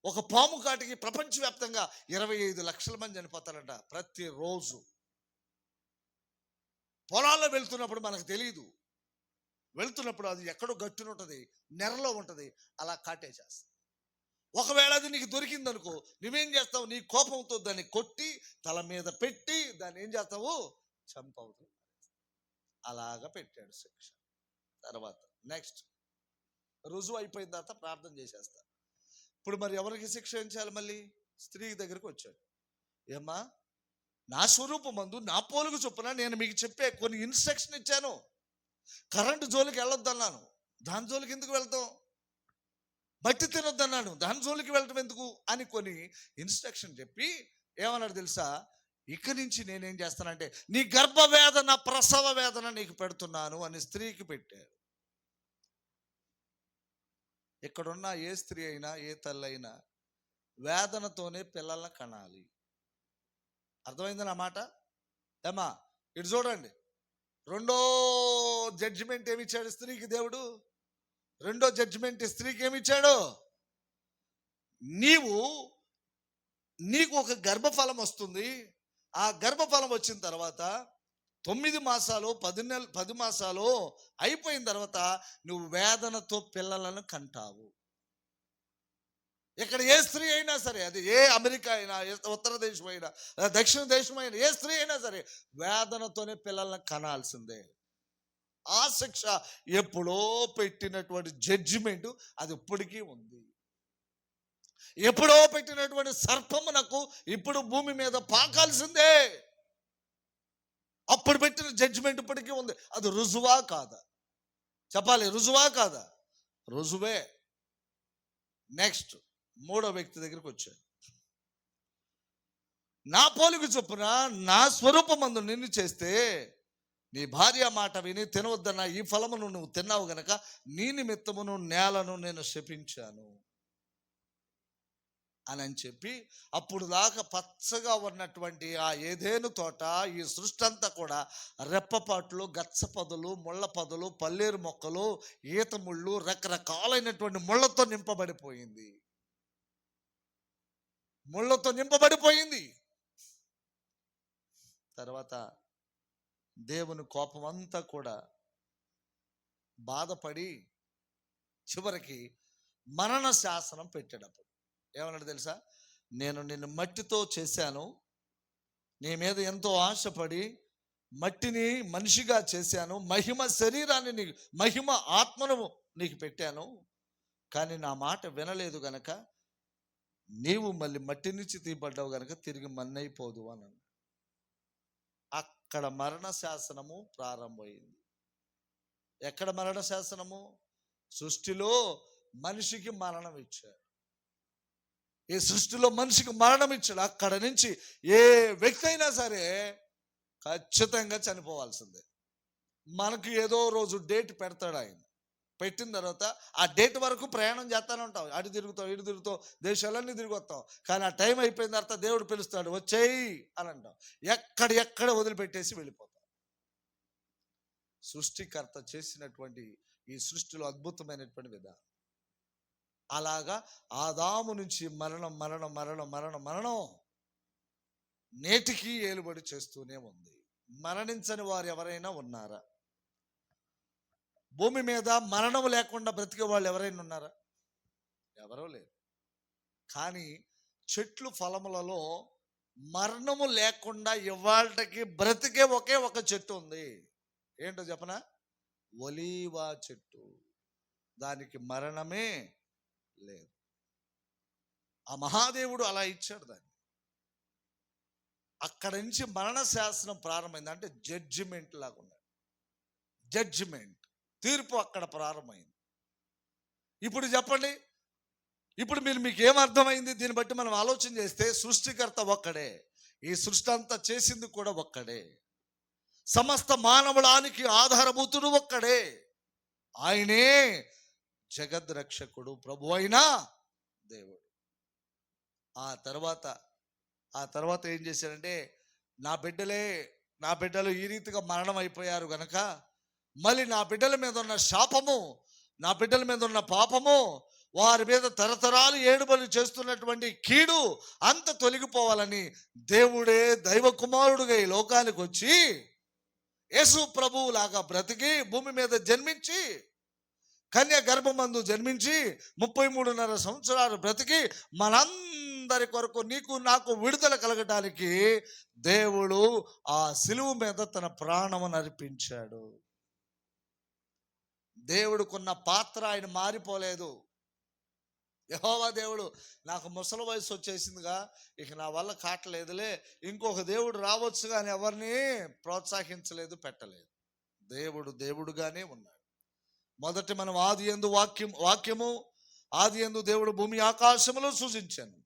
ఒక పాము కాటికి ప్రపంచవ్యాప్తంగా 25 లక్షల మంది చనిపోతారంట ప్రతిరోజు. పొలాల్లో వెళ్తున్నప్పుడు మనకు తెలియదు, వెళ్తున్నప్పుడు అది ఎక్కడో గట్టున ఉంటుంది, నెరలో ఉంటుంది, అలా కాటేసేస్తుంది. ఒకవేళ అది నీకు దొరికిందనుకో, నువ్వేం చేస్తావు? నీ కోపంతో దాన్ని కొట్టి తల మీద పెట్టి దాన్ని ఏం చేస్తావు? చంపవుతావు. అలాగా పెట్టాడు శిక్ష. తర్వాత నెక్స్ట్ రుజువు అయిపోయిన తర్వాత ప్రార్థన చేసేస్తా. ఇప్పుడు మరి ఎవరికి శిక్ష చేయాలి? మళ్ళీ స్త్రీ దగ్గరికి వచ్చాడు. ఏమ్మా, నా స్వరూపమందు నా పోలుకు చొప్పున నేను మీకు చెప్పే కొన్ని ఇన్స్ట్రక్షన్ ఇచ్చాను. కరెంటు జోలికి వెళ్ళొద్దన్నాను, దాని జోలికి ఎందుకు వెళ్తాం? మట్టి తినొద్దన్నాను, దాని జోలికి వెళ్ళటం ఎందుకు అని కొన్ని ఇన్స్ట్రక్షన్ చెప్పి ఏమన్నాడు తెలుసా? ఇక్కడి నుంచి నేనేం చేస్తానంటే నీ గర్భవేదన, ప్రసవ వేదన నీకు పెడుతున్నాను అని స్త్రీకి పెట్టాడు. ఇక్కడున్న ఏ స్త్రీ అయినా, ఏ తల్లి అయినా వేదనతోనే పిల్లల్ని కనాలి. అర్థమైంది నా మాట? ఏమా, ఇటు చూడండి. రెండో జడ్జిమెంట్ ఏమిచ్చాడు స్త్రీకి దేవుడు? రెండో జడ్జిమెంట్ స్త్రీకి ఏమిచ్చాడు? నీకు ఒక గర్భఫలం వస్తుంది. ఆ గర్భఫలం వచ్చిన తర్వాత 9 మాసాలు 10 మాసాలు అయిపోయిన తర్వాత నువ్వు వేదనతో పిల్లలను కంటావు. ఇక్కడ ఏ స్త్రీ అయినా సరే, అది ఏ అమెరికా అయినా, ఉత్తర దేశం అయినా, దక్షిణ దేశం అయినా, ఏ స్త్రీ అయినా సరే వేదనతోనే పిల్లలను కనాల్సిందే. ఆ శిక్ష ఎప్పుడో పెట్టినటువంటి జడ్జిమెంట్ అది ఇప్పటికీ ఉంది. ఎప్పుడో పెట్టినటువంటి సర్పమునకు ఇప్పుడు భూమి మీద పాకాల్సిందే. అప్పుడు పెట్టిన జడ్జిమెంట్ ఇప్పటికీ ఉంది. అది రుజువా కాదా? చెప్పాలి, రుజువా కాదా? రుజువే. నెక్స్ట్ మూడో వ్యక్తి దగ్గరికి వచ్చాడు. నా పోలిక చొప్పున నా స్వరూపమందు నిన్ను చేస్తే నీ భార్య మాట విని తినవద్దన్న ఈ ఫలమును నువ్వు తిన్నావు గనక నీ నిమిత్తమును నేలను నేను శపించాను అని చెప్పి, అప్పుడు దాకా పచ్చగా ఉన్నటువంటి ఆ ఏదేను తోట, ఈ సృష్టి అంతా కూడా రెప్పపాట్లు, గచ్చపొదలు, ముళ్ళ పొదలు, పల్లేరు మొక్కలు, ఈత ముళ్ళు, రకరకాలైనటువంటి ముళ్ళతో నింపబడిపోయింది. ముళ్ళతో నింపబడిపోయింది. తర్వాత దేవుని కోపం అంతా కూడా బాధపడి చివరికి మరణ శాసనం పెట్టేటప్పుడు ఏమన్నాడు తెలుసా? నేను నిన్ను మట్టితో చేశాను, నీ మీద ఎంతో ఆశపడి మట్టిని మనిషిగా చేశాను, మహిమ శరీరాన్ని నీకు, మహిమ ఆత్మను నీకు పెట్టాను, కానీ నా మాట వినలేదు గనక నీవు మళ్ళీ మట్టి నుంచి తీయబడ్డావు గనక తిరిగి మన్నైపోదు అని. అక్కడ మరణ శాసనము ప్రారంభమైంది. ఎక్కడ మరణ శాసనము? సృష్టిలో మనిషికి మరణం ఇచ్చాడు. ఈ సృష్టిలో మనిషికి మరణం ఇచ్చాడు. అక్కడ నుంచి ఏ వ్యక్తి అయినా సరే ఖచ్చితంగా చనిపోవాల్సిందే. మనకు ఏదో రోజు డేట్ పెడతాడు ఆయన. పెట్టిన తర్వాత ఆ డేట్ వరకు ప్రయాణం చేస్తానే ఉంటాం. అటు తిరుగుతాం, ఇటు తిరుగుతాం, దేశాలన్నీ తిరిగి వస్తాం. కానీ ఆ టైం అయిపోయిన తర్వాత దేవుడు పిలుస్తాడు, వచ్చేయి అని అంటాం. ఎక్కడ వదిలిపెట్టేసి వెళ్ళిపోతాం. సృష్టికర్త చేసినటువంటి ఈ సృష్టిలో అద్భుతమైనటువంటి విధానం. అలాగా ఆదాము నుంచి మరణం నేటికి ఏలుబడి చేస్తూనే ఉంది. మరణించని వారు ఎవరైనా ఉన్నారా? భూమి మీద మరణం లేకుండా బ్రతికే వాళ్ళు ఎవరైనా ఉన్నారా? ఎవరూ లేరు. కానీ చెట్లు ఫలములలో మరణము లేకుండా ఇవాళకి బ్రతికే ఒకే ఒక చెట్టు ఉంది. ఏంటో చెప్పనా? ఒలీవ చెట్టు. దానికి మరణమే లేదు. ఆ మహాదేవుడు అలా ఇచ్చాడు దాన్ని. అక్కడ నుంచి మరణ శాసనం ప్రారంభమైంది. అంటే జడ్జిమెంట్ లాగా ఉన్నాడు. జడ్జిమెంట్, తీర్పు అక్కడ ప్రారంభమైంది. ఇప్పుడు చెప్పండి, ఇప్పుడు మీకు ఏమర్థమైంది? దీన్ని బట్టి మనం ఆలోచన చేస్తే సృష్టికర్త ఒక్కడే, ఈ సృష్టి అంతా చేసింది కూడా ఒక్కడే, సమస్త మానవుడానికి ఆధారభూతుడు ఒక్కడే. ఆయనే జగద్రక్షకుడు, ప్రభు అయిన దేవుడు. ఆ తర్వాత ఏం చేశాడంటే, నా బిడ్డలు ఈ రీతిగా మరణం అయిపోయారు గనక మళ్ళీ నా బిడ్డల మీద ఉన్న శాపము, నా బిడ్డల మీద ఉన్న పాపము, వారి మీద తరతరాలు ఏడుబలు చేస్తున్నటువంటి కీడు అంత తొలగిపోవాలని దేవుడే దైవ కుమారుడుగా ఈ లోకానికి వచ్చి యేసు ప్రభువు లాగా బ్రతికి భూమి మీద జన్మించి కన్య గర్భమందు జన్మించి 33.5 సంవత్సరాలు బ్రతికి మనందరి కొరకు నీకు నాకు విడుదల కలగటానికి దేవుడు ఆ సిలువ మీద తన ప్రాణమును అర్పించాడు. దేవుడుకున్న పాత్ర ఆయన మారిపోలేదు. యెహోవా దేవుడు, నాకు ముసలి వయసు వచ్చేసిందిగా, ఇక నా వల్ల కాటలేదులే, ఇంకొక దేవుడు రావచ్చు కానీ ఎవరిని ప్రోత్సహించలేదు, పెట్టలేదు. దేవుడు దేవుడుగానే ఉన్నాడు. మొదటి మనం ఆది యందు వాక్యము ఆది యందు దేవుడు భూమి ఆకాశములు సృజించాను.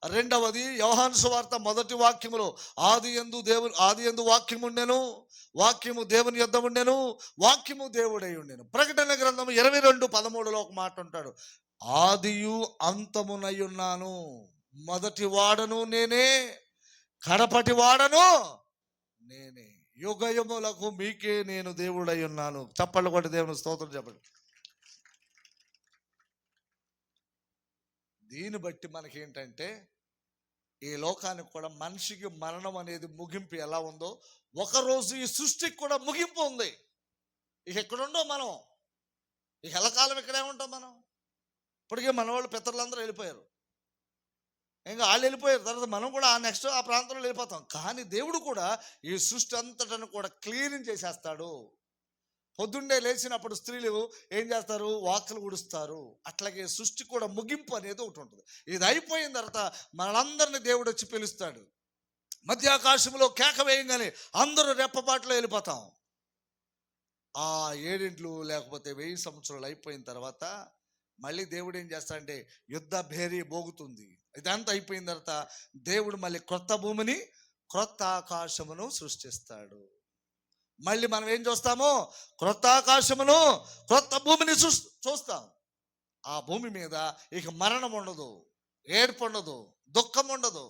రెండవది యోహాను సువార్త మొదటి వాక్యములో ఆది యందు వాక్యము ఉండెను, వాక్యము దేవుని యొద్ద ఉండెను, వాక్యము దేవుడై ఉండెను. ప్రకటన గ్రంథము 22:13 ఒక మాట ఉంటాడు, ఆదియు అంతమునై ఉన్నాను, మొదటి వాడను నేనే, కడపటి వాడను నేనే, యుగయుములకు మీకే నేను దేవుడై ఉన్నాను. చప్పట్లు కొట్టి దేవుని స్తోత్రం చెప్పండి. దీన్ని బట్టి మనకేంటంటే, ఈ లోకానికి కూడా మనిషికి మరణం అనేది ముగింపు ఎలా ఉందో, ఒకరోజు ఈ సృష్టికి కూడా ముగింపు ఉంది. ఇక ఎక్కడుండో మనం, ఇక ఎల్లకాలం ఇక్కడే ఉంటాం మనం. ఇప్పటికే మన వాళ్ళు పితరులందరూ వెళ్ళిపోయారు, ఇంకా వాళ్ళు వెళ్ళిపోయారు, తర్వాత మనం కూడా నెక్స్ట్ ఆ ప్రాంతంలో వెళ్ళిపోతాం. కానీ దేవుడు కూడా ఈ సృష్టి అంతటను కూడా క్లీనింగ్ చేసేస్తాడు. పొద్దున్నే లేచినప్పుడు స్త్రీలు ఏం చేస్తారు, వాకిలు ఊడుస్తారు. అట్లాగే సృష్టి కూడా ముగింపు అనేది ఒకటి ఉంటుంది. ఇది అయిపోయిన తర్వాత మనందరినీ దేవుడు వచ్చి పిలుస్తాడు. మధ్యాకాశంలో కేక వేయంగానే అందరూ రెప్పపాట్లో వెళ్ళిపోతాం. ఆ 7 లేకపోతే 1000 సంవత్సరాలు అయిపోయిన తర్వాత మళ్ళీ దేవుడు ఏం చేస్తాడంటే, యుద్ధ భేరీ మోగుతుంది. ఇదంతా అయిపోయిన తర్వాత దేవుడు మళ్ళీ క్రొత్త భూమిని, క్రొత్త ఆకాశమును సృష్టిస్తాడు. మళ్ళీ మనం ఏం చూస్తామో, క్రొత్త ఆకాశమును, క్రొత్త భూమిని చూస్తాం. ఆ భూమి మీద ఇక మరణం ఉండదు, ఏడుపు ఉండదు, దుఃఖం ఉండదు.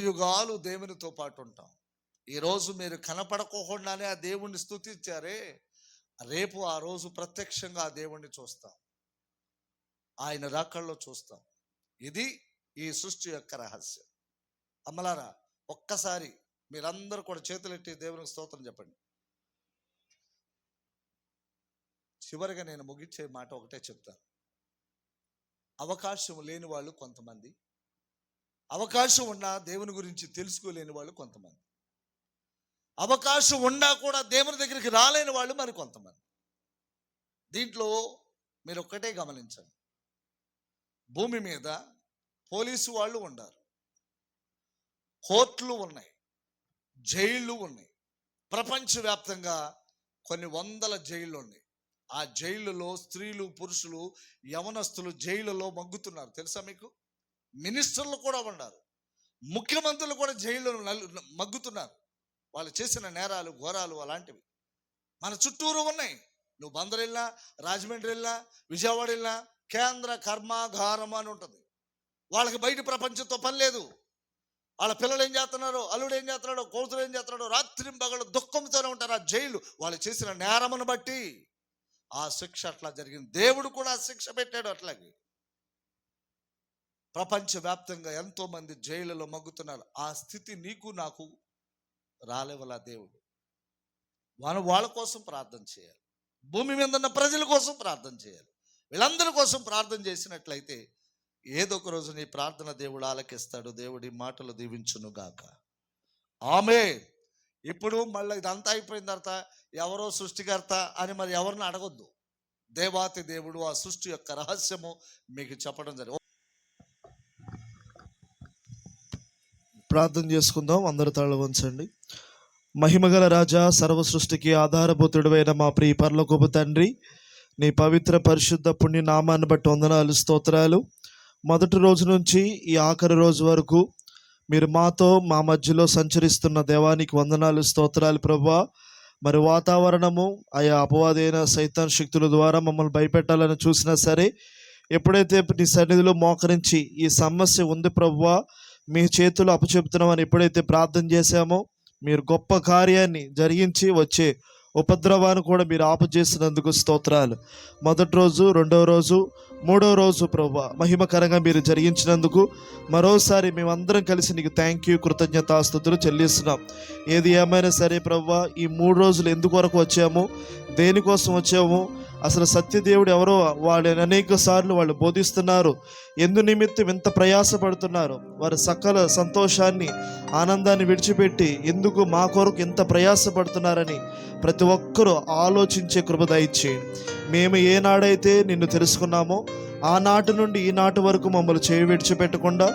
యుగాలు దేవునితో పాటు ఉంటాం. ఈరోజు మీరు కనపడకోకుండానే ఆ దేవుణ్ణి స్తుతించారే, రేపు ఆ రోజు ప్రత్యక్షంగా ఆ దేవుణ్ణి చూస్తాం, ఆయన రాకల్లో చూస్తాం. ఇది ఈ సృష్టి యొక్క రహస్యం. అమ్మలారా, ఒక్కసారి మీరందరూ కూడా చేతులెట్టి దేవునికి స్తోత్రం చెప్పండి. చివరిగా నేను ముగించే మాట ఒకటే చెప్తాను. అవకాశం లేని వాళ్ళు కొంతమంది, అవకాశం ఉన్నా దేవుని గురించి తెలుసుకోలేని వాళ్ళు కొంతమంది, అవకాశం ఉన్నా కూడా దేవుని దగ్గరికి రాలేని వాళ్ళు మరి కొంతమంది. దీంట్లో మీరు ఒక్కటే గమనించండి, భూమి మీద పోలీసు వాళ్ళు ఉన్నారు, కోర్టులు ఉన్నాయి, జైళ్ళు ఉన్నాయి. ప్రపంచవ్యాప్తంగా కొన్ని వందల జైళ్ళు ఉన్నాయి. ఆ జైళ్ళలో స్త్రీలు, పురుషులు, యవనస్తులు జైళ్ళలో మగ్గుతున్నారు. తెలుసా మీకు? మినిస్టర్లు కూడా ఉన్నారు, ముఖ్యమంత్రులు కూడా జైల్లో మగ్గుతున్నారు. వాళ్ళు చేసిన నేరాలు, ఘోరాలు అలాంటివి మన చుట్టూరు ఉన్నాయి. నువ్వు బందర్ వెళ్ళినా, రాజమండ్రి వెళ్ళినా, విజయవాడ వెళ్ళినా కేంద్ర కర్మాగారం అని ఉంటుంది. వాళ్ళకి బయట ప్రపంచంతో పని లేదు. వాళ్ళ పిల్లలు ఏం చేస్తున్నారో, అల్లుడు ఏం చేస్తున్నాడో, కూతురు ఏం చేస్తున్నాడో, రాత్రింబగళ్ళు దుఃఖంతోనే ఉంటారు. ఆ జైలు వాళ్ళు చేసిన నేరమును బట్టి ఆ శిక్ష అట్లా జరిగింది. దేవుడు కూడా శిక్ష పెట్టాడు. అట్లాగే ప్రపంచవ్యాప్తంగా ఎంతో మంది జైలులో మగ్గుతున్నారు. ఆ స్థితి నీకు నాకు రాలేవలా దేవుడు. వాళ్ళ కోసం ప్రార్థన చేయాలి, భూమి మీద ఉన్న ప్రజల కోసం ప్రార్థన చేయాలి. వీళ్ళందరి కోసం ప్రార్థన చేసినట్లయితే ఏదో ఒక రోజు నీ ప్రార్థన దేవుడు ఆలకిస్తాడు. దేవుడి మాటలు దీవించును గాక. ఆమేన్. ఇప్పుడు మళ్ళీ ఇదంతా అయిపోయిన తర్వాత ఎవరో సృష్టికర్త అని మరి ఎవరిని అడగొద్దు. దేవాతి దేవుడు ఆ సృష్టి యొక్క రహస్యము మీకు చెప్పడం జరిగింది. ప్రార్థన చేసుకుందాం. అందరూ తల వంచండి. మహిమగల రాజా, సర్వ సృష్టికి ఆధారభూతుడైన మా ప్రియ పరలోకపు తండ్రి, నీ పవిత్ర పరిశుద్ధ పుణ్య నామాన్ని బట్టి వందనాలు, స్తోత్రాలు. మొదటి రోజు నుంచి ఈ ఆఖరి రోజు వరకు మీరు మాతో మా మధ్యలో సంచరిస్తున్న దేవానికి వందనాలు, స్తోత్రాలు ప్రభువా. మరి వాతావరణము ఆయా అపవాదైన సైతాన్ శక్తుల ద్వారా మమ్మల్ని భయపెట్టాలని చూసినా సరే, ఎప్పుడైతే నీ సన్నిధిలో మోకరించి ఈ సమస్య ఉంది ప్రభువా, మీ చేతులు అప్పచెప్తున్నామని ఎప్పుడైతే ప్రార్థన చేశామో, మీరు గొప్ప కార్యాన్ని జరిగించి వచ్చే ఉపద్రవాన్ని కూడా మీరు ఆపుచేసినందుకు స్తోత్రాలు. మొదటి రోజు, రెండవ రోజు, మూడవ రోజు ప్రభువా మహిమకరంగా మీరు జరిగించినందుకు మరోసారి మేమందరం కలిసి నీకు థ్యాంక్ యూ, కృతజ్ఞతాస్తుతులు చెల్లిస్తున్నాం. ఏది ఏమైనా సరే ప్రభువా, ఈ 3 రోజులు ఎందుకొరకు వచ్చాము, దేనికోసం వచ్చాము, అసలు సత్యదేవుడు ఎవరో వాళ్ళని అనేక సార్లు వాళ్ళు బోధిస్తున్నారు, ఎందు నిమిత్తం ఎంత ప్రయాసపడుతున్నారు, వారి సకల సంతోషాన్ని ఆనందాన్ని విడిచిపెట్టి ఎందుకు మా కొరకు ఎంత ప్రయాసపడుతున్నారని ప్రతి ఒక్కరూ ఆలోచించే కృప దయచేయండి. మేము ఏనాడైతే నిన్ను తెలుసుకున్నామో ఆనాటి నుండి ఈనాటి వరకు మమ్మల్ని చేయి విడిచిపెట్టకుండా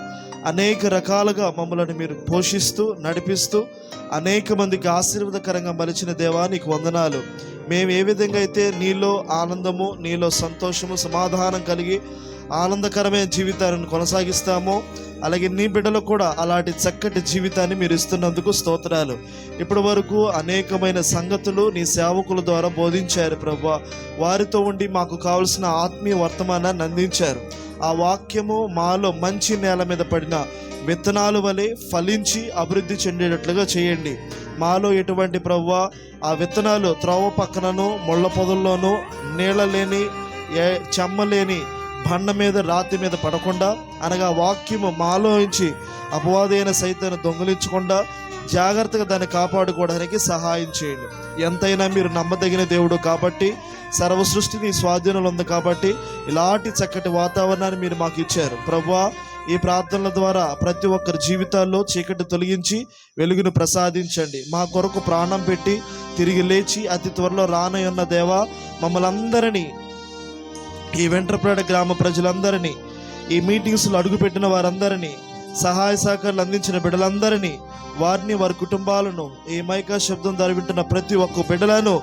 అనేక రకాలుగా మమ్మల్ని మీరు పోషిస్తూ నడిపిస్తూ అనేక మందికి ఆశీర్వాదకరంగా మలిచిన దేవా నీకు వందనాలు. మేము ఏ విధంగా అయితే నీలో ఆనందము, నీలో సంతోషము, సమాధానం కలిగి ఆనందకరమైన జీవితాన్ని కొనసాగిస్తామో, అలాగే నీ బిడ్డలకు కూడా అలాంటి చక్కటి జీవితాన్ని మీరు ఇస్తున్నందుకు స్తోత్రాలు. ఇప్పటి వరకు అనేకమైన సంగతులు నీ సేవకుల ద్వారా బోధించారు ప్రభువా, వారితో ఉండి మాకు కావలసిన ఆత్మీయ వర్తమానాన్ని అందించారు. ఆ వాక్యము మాలో మంచి నేల మీద పడిన విత్తనాలు వలె ఫలించి అభివృద్ధి చెందేటట్లుగా చేయండి. మాలో ఎటువంటి ప్రభువా ఆ విత్తనాలు త్రోవ పక్కనను, ముళ్ళ పొదల్లోనూ, నీళ్ళ లేని, చెమ్మ లేని బండ మీద, రాతి మీద పడకుండా, అనగా వాక్యము మాలో నుంచి అపవాదైన సైతాన్ని దొంగిలించకుండా జాగ్రత్తగా దాన్ని కాపాడుకోవడానికి సహాయం చేయండి. ఎంతైనా మీరు నమ్మదగిన దేవుడు కాబట్టి, సర్వ సృష్టి నీ స్వాధీనంలో ఉంది కాబట్టి ఇలాంటి చక్కటి వాతావరణాన్ని మీరు మాకు ఇచ్చారు ప్రభువా. ఈ ప్రార్థనల ద్వారా ప్రతి ఒక్కరి జీవితాల్లో చీకటి తొలగించి వెలుగును ప్రసాదించండి. మా కొరకు ప్రాణం పెట్టి తిరిగి లేచి అతి త్వరలో రానయ్యున్న దేవా, మమ్మల్ని అందరినీ, ఈ వెంట్రప్రాడ గ్రామ ప్రజలందరినీ, ఈ మీటింగ్స్లో అడుగుపెట్టిన వారందరినీ, సహాయ సహకారాలు అందించిన బిడ్డలందరినీ, వారిని, వారి కుటుంబాలను, ఈ మైకా శబ్దం ద్వారా వింటున్న ప్రతి ఒక్క బిడ్డలను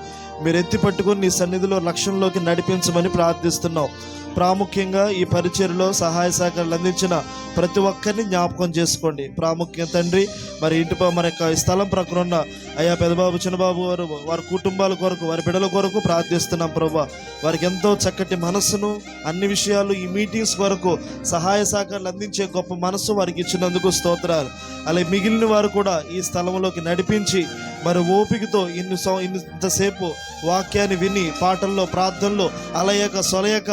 మీరు ఎత్తి పట్టుకొని నీ సన్నిధిలో లక్ష్యంలోకి నడిపించమని ప్రార్థిస్తున్నాం. ప్రాముఖ్యంగా ఈ పరిచర్యలో సహాయ సహకారాలు అందించిన ప్రతి ఒక్కరిని జ్ఞాపకం చేసుకోండి. ప్రాముఖ్యం తండ్రి, మరి మన యొక్క స్థలం ప్రక్కన ఉన్న అయ్యా పెదబాబు, చిన్నబాబు వారు, వారి కుటుంబాల కొరకు, వారి బిడ్డల కొరకు ప్రార్థిస్తున్నాం ప్రభా. వారికి ఎంతో చక్కటి మనస్సును, అన్ని విషయాలు ఈ మీటింగ్స్ కొరకు సహాయ సహకారాలు అందించే గొప్ప మనస్సు వారికి ఇచ్చినందుకు స్తోత్రాలు. అలాగే మిగిలిన వారు కూడా ఈ స్థలంలోకి నడిపించి మరి ఓపికతో ఇంతసేపు వాక్యాన్ని విని పాటల్లో, ప్రార్థనలో అలయక సొలయక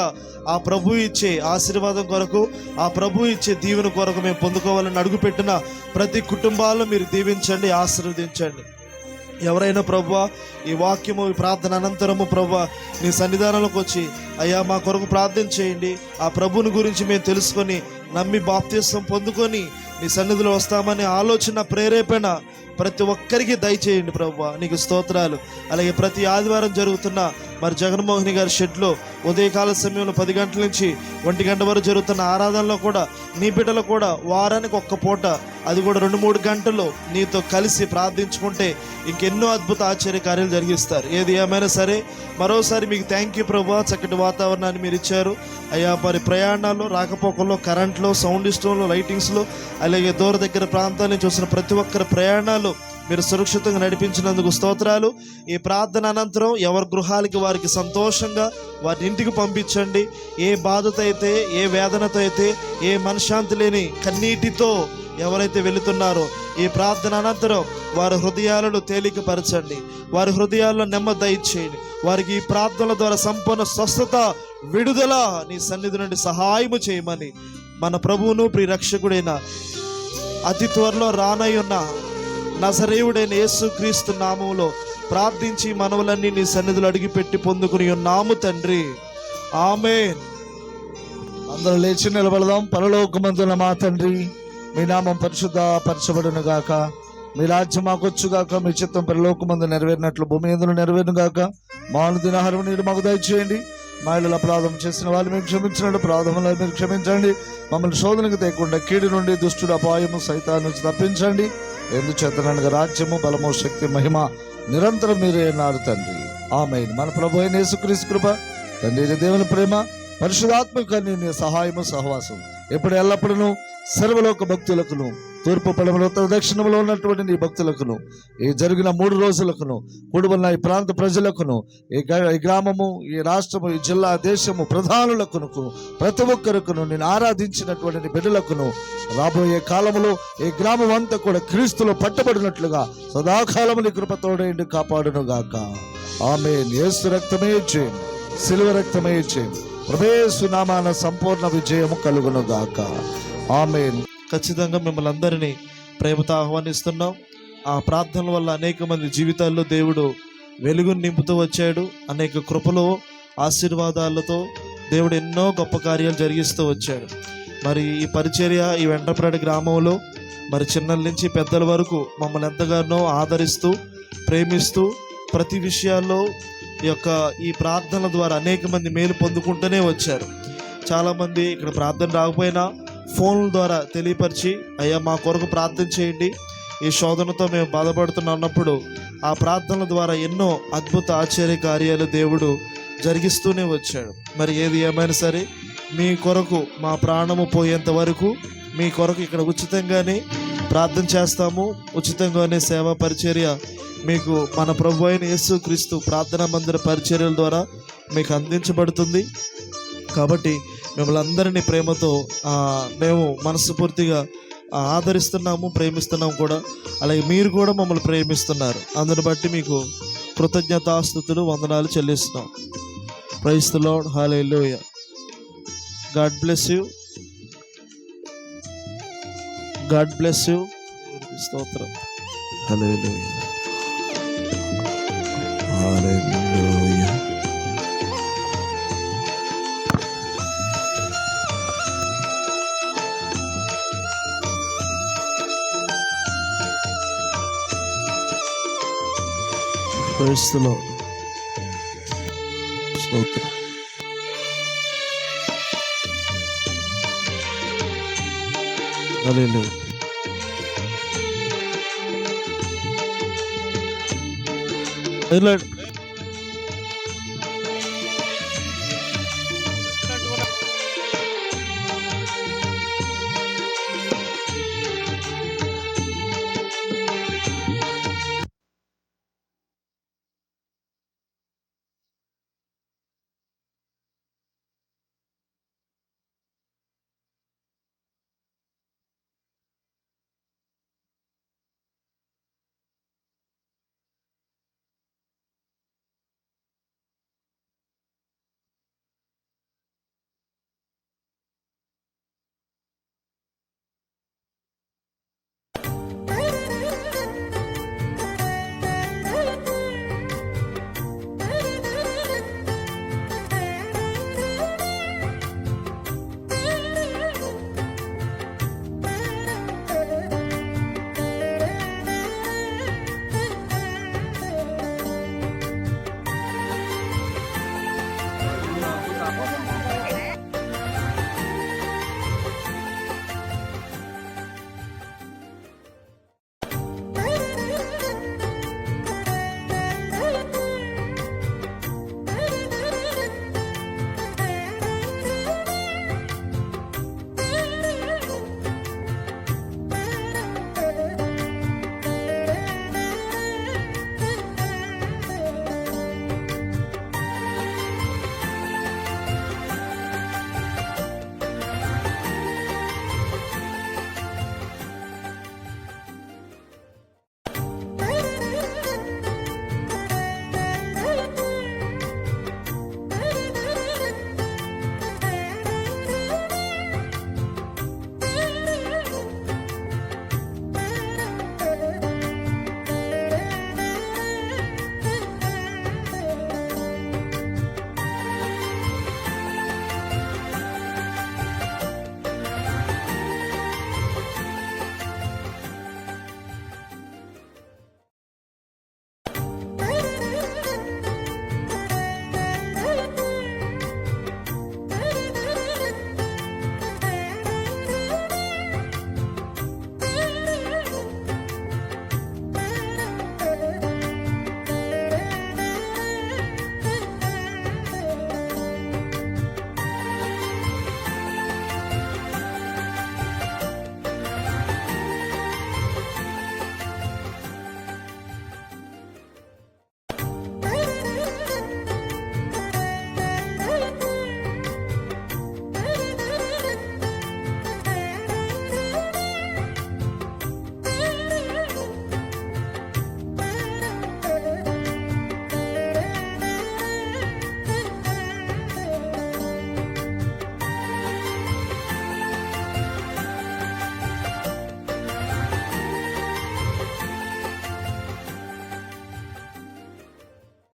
ఆ ప్రభు ఇచ్చే ఆశీర్వాదం కొరకు, ఆ ప్రభు ఇచ్చే దీవెన కొరకు మేము పొందుకోవాలని అడుగుపెట్టిన ప్రతి కుటుంబాలను మీరు దీవించండి, ఆశీర్వదించండి. ఎవరైనా ప్రభువా ఈ వాక్యము, ఈ ప్రార్థన అనంతరము ప్రభువా నీ సన్నిధానంలోకి వచ్చి అయ్యా మా కొరకు ప్రార్థన చేయండి, ఆ ప్రభుని గురించి మేము తెలుసుకొని నమ్మి బాప్తిసం పొందుకొని నీ సన్నిధిలో వస్తామనే ఆలోచన, ప్రేరేపణ ప్రతి ఒక్కరికి దయచేయండి ప్రభువా. నీకు స్తోత్రాలు. అలాగే ప్రతి ఆదివారం జరుగుతున్న మరి జగన్మోహిని గారి షెడ్లో ఉదయకాల సమయంలో 10 గంటల నుంచి 1 గంట వరకు జరుగుతున్న ఆరాధనలో కూడా నీ బిడ్డలు కూడా వారానికి ఒక్క పూట, అది కూడా 2-3 గంటలు నీతో కలిసి ప్రార్థించుకుంటే ఇంకెన్నో అద్భుత ఆశ్చర్య కార్యాలు జరిగిస్తారు. ఏది ఏమైనా సరే మరోసారి మీకు థ్యాంక్ యూ ప్రభువా. చక్కటి వాతావరణాన్ని మీరు ఇచ్చారు అయ్యా. మరి ప్రయాణాల్లో, రాకపోకల్లో, కరెంట్లో, సౌండ్ సిస్టంలో, లైటింగ్స్లో, అలాగే దూర దగ్గర ప్రాంతాల నుంచి వచ్చిన ప్రతి ఒక్కరి ప్రయాణాలు మీరు సురక్షితంగా నడిపించినందుకు స్తోత్రాలు. ఈ ప్రార్థన అనంతరం ఎవరి గృహాలకి వారికి సంతోషంగా వారి ఇంటికి పంపించండి. ఏ బాధతో అయితే, ఏ వేదనతో అయితే, ఏ మనశ్శాంతి లేని కన్నీటితో ఎవరైతే వెళుతున్నారో ఈ ప్రార్థన అనంతరం వారి హృదయాలను తేలికపరచండి, వారి హృదయాల్లో నెమ్మది దయచేయండి. వారికి ఈ ప్రార్థనల ద్వారా సంపూర్ణ స్వస్థత, విడుదల నీ సన్నిధి నుండి సహాయము చేయమని మన ప్రభువును ప్రియరక్షకుడైన అతి త్వరలో రానయ్యున్న నజరేయుడైన యేసుక్రీస్తు నామములో ప్రార్థించి మనవులన్నీ నీ సన్నిధిలో అడిగిపెట్టి పొందుకుని ఉన్నాము తండ్రి, ఆమేన్. అందరూ లేచి నిలబడదాం. పరలోకమందున్న మా తండ్రి, మీ నామం పరిశుద్ధపరచబడును గాక, మీ రాజ్యం మాకొచ్చు గాక, మీ చిత్తం పరలోకమందు నెరవేరినట్లు భూమి యందును నెరవేరును గాక. మా దినాహారం నీరు మాకు దయచేయండి. మా ఇళ్ళ అపరాధం చేసిన వాళ్ళు మేము క్షమించినట్టు అపరాధములను మీరు క్షమించండి. మమ్మల్ని శోధనకు తేకుండా కీడు నుండి, దుష్టుడు, అపాయము, సైతాను నుంచి తప్పించండి. ఎందుచేతనగా రాజ్యము, బలము, శక్తి, మహిమ నిరంతరం మీరే నాడు తండ్రి, ఆమేన్. మన ప్రభు అయిన యేసుక్రీస్తు కృప, తండ్రి దేవుని ప్రేమ, పరిశుద్ధాత్మక నీ సహాయము, సహవాసం ఎప్పుడు ఎల్లప్పుడూ సర్వలోక భక్తులకు తూర్పు పడమల ఉత్తర దక్షిణంలో ఉన్నటువంటి నీ భక్తులకును, ఈ జరిగిన 3 రోజులకును, కూడుకున్న ఈ ప్రాంత ప్రజలకును, ఈ గ్రామము, ఈ రాష్ట్రము, ఈ జిల్లా, దేశము ప్రధానులకును, ప్రతి ఒక్కరుకును, నేను ఆరాధించినటువంటి బిడ్డలకును రాబోయే కాలములో ఈ గ్రామం అంతా కూడా క్రీస్తులో పట్టబడినట్లుగా సదాకాలము నీ కృపతోడేండి కాపాడును గాక. ఆమేన్. యేసు రక్తమే జయం, సిలువ రక్తమే జయం. ప్రభుయేసు నామాన సంపూర్ణ విజయము కలుగును గాక. ఆమేన్. ఖచ్చితంగా మిమ్మల్ని అందరినీ ప్రేమతో ఆహ్వానిస్తున్నాం. ఆ ప్రార్థనల వల్ల అనేక మంది జీవితాల్లో దేవుడు వెలుగును నింపుతూ వచ్చాడు. అనేక కృపలో ఆశీర్వాదాలతో దేవుడు ఎన్నో గొప్ప కార్యాలు జరిగిస్తూ వచ్చాడు. మరి ఈ పరిచర్య ఈ వెంటప్రాడి గ్రామంలో మరి చిన్నల నుంచి పెద్దల వరకు మమ్మల్ని ఎంతగానో ఆదరిస్తూ ప్రేమిస్తూ ప్రతి విషయాల్లో ఈ ప్రార్థనల ద్వారా అనేక మంది మేలు పొందుకుంటూనే వచ్చారు. చాలామంది ఇక్కడ ప్రార్థన రాకపోయినా ఫోన్ల ద్వారా తెలియపరిచి, అయ్యా మా కొరకు ప్రార్థన చేయండి, ఈ శోధనతో మేము బాధపడుతున్నప్పుడు ఆ ప్రార్థనల ద్వారా ఎన్నో అద్భుత ఆశ్చర్య కార్యాలు దేవుడు జరిగిస్తూనే వచ్చాడు. మరి ఏది ఏమైనా సరే మీ కొరకు మా ప్రాణము పోయేంత వరకు మీ కొరకు ఇక్కడ ఉచితంగానే ప్రార్థన చేస్తాము. ఉచితంగానే సేవా పరిచర్య మీకు మన ప్రభు అయిన యేసుక్రీస్తు ప్రార్థనా మందిర పరిచర్యల ద్వారా మీకు అందించబడుతుంది. కాబట్టి మిమ్మల్ని అందరినీ ప్రేమతో మేము మనస్ఫూర్తిగా ఆదరిస్తున్నాము, ప్రేమిస్తున్నాము కూడా. అలాగే మీరు కూడా మమ్మల్ని ప్రేమిస్తున్నారు. అందుని బట్టి మీకు కృతజ్ఞతాస్తుతులు, వందనాలు చెల్లిస్తున్నాం. Praise the lord. Hallelujah. God bless you. God bless you. స్తోత్రం. Hallelujah. Hallelujah. Praise the Lord. స్తోత్రం. హల్లెలూయా. వెళ్ళండి.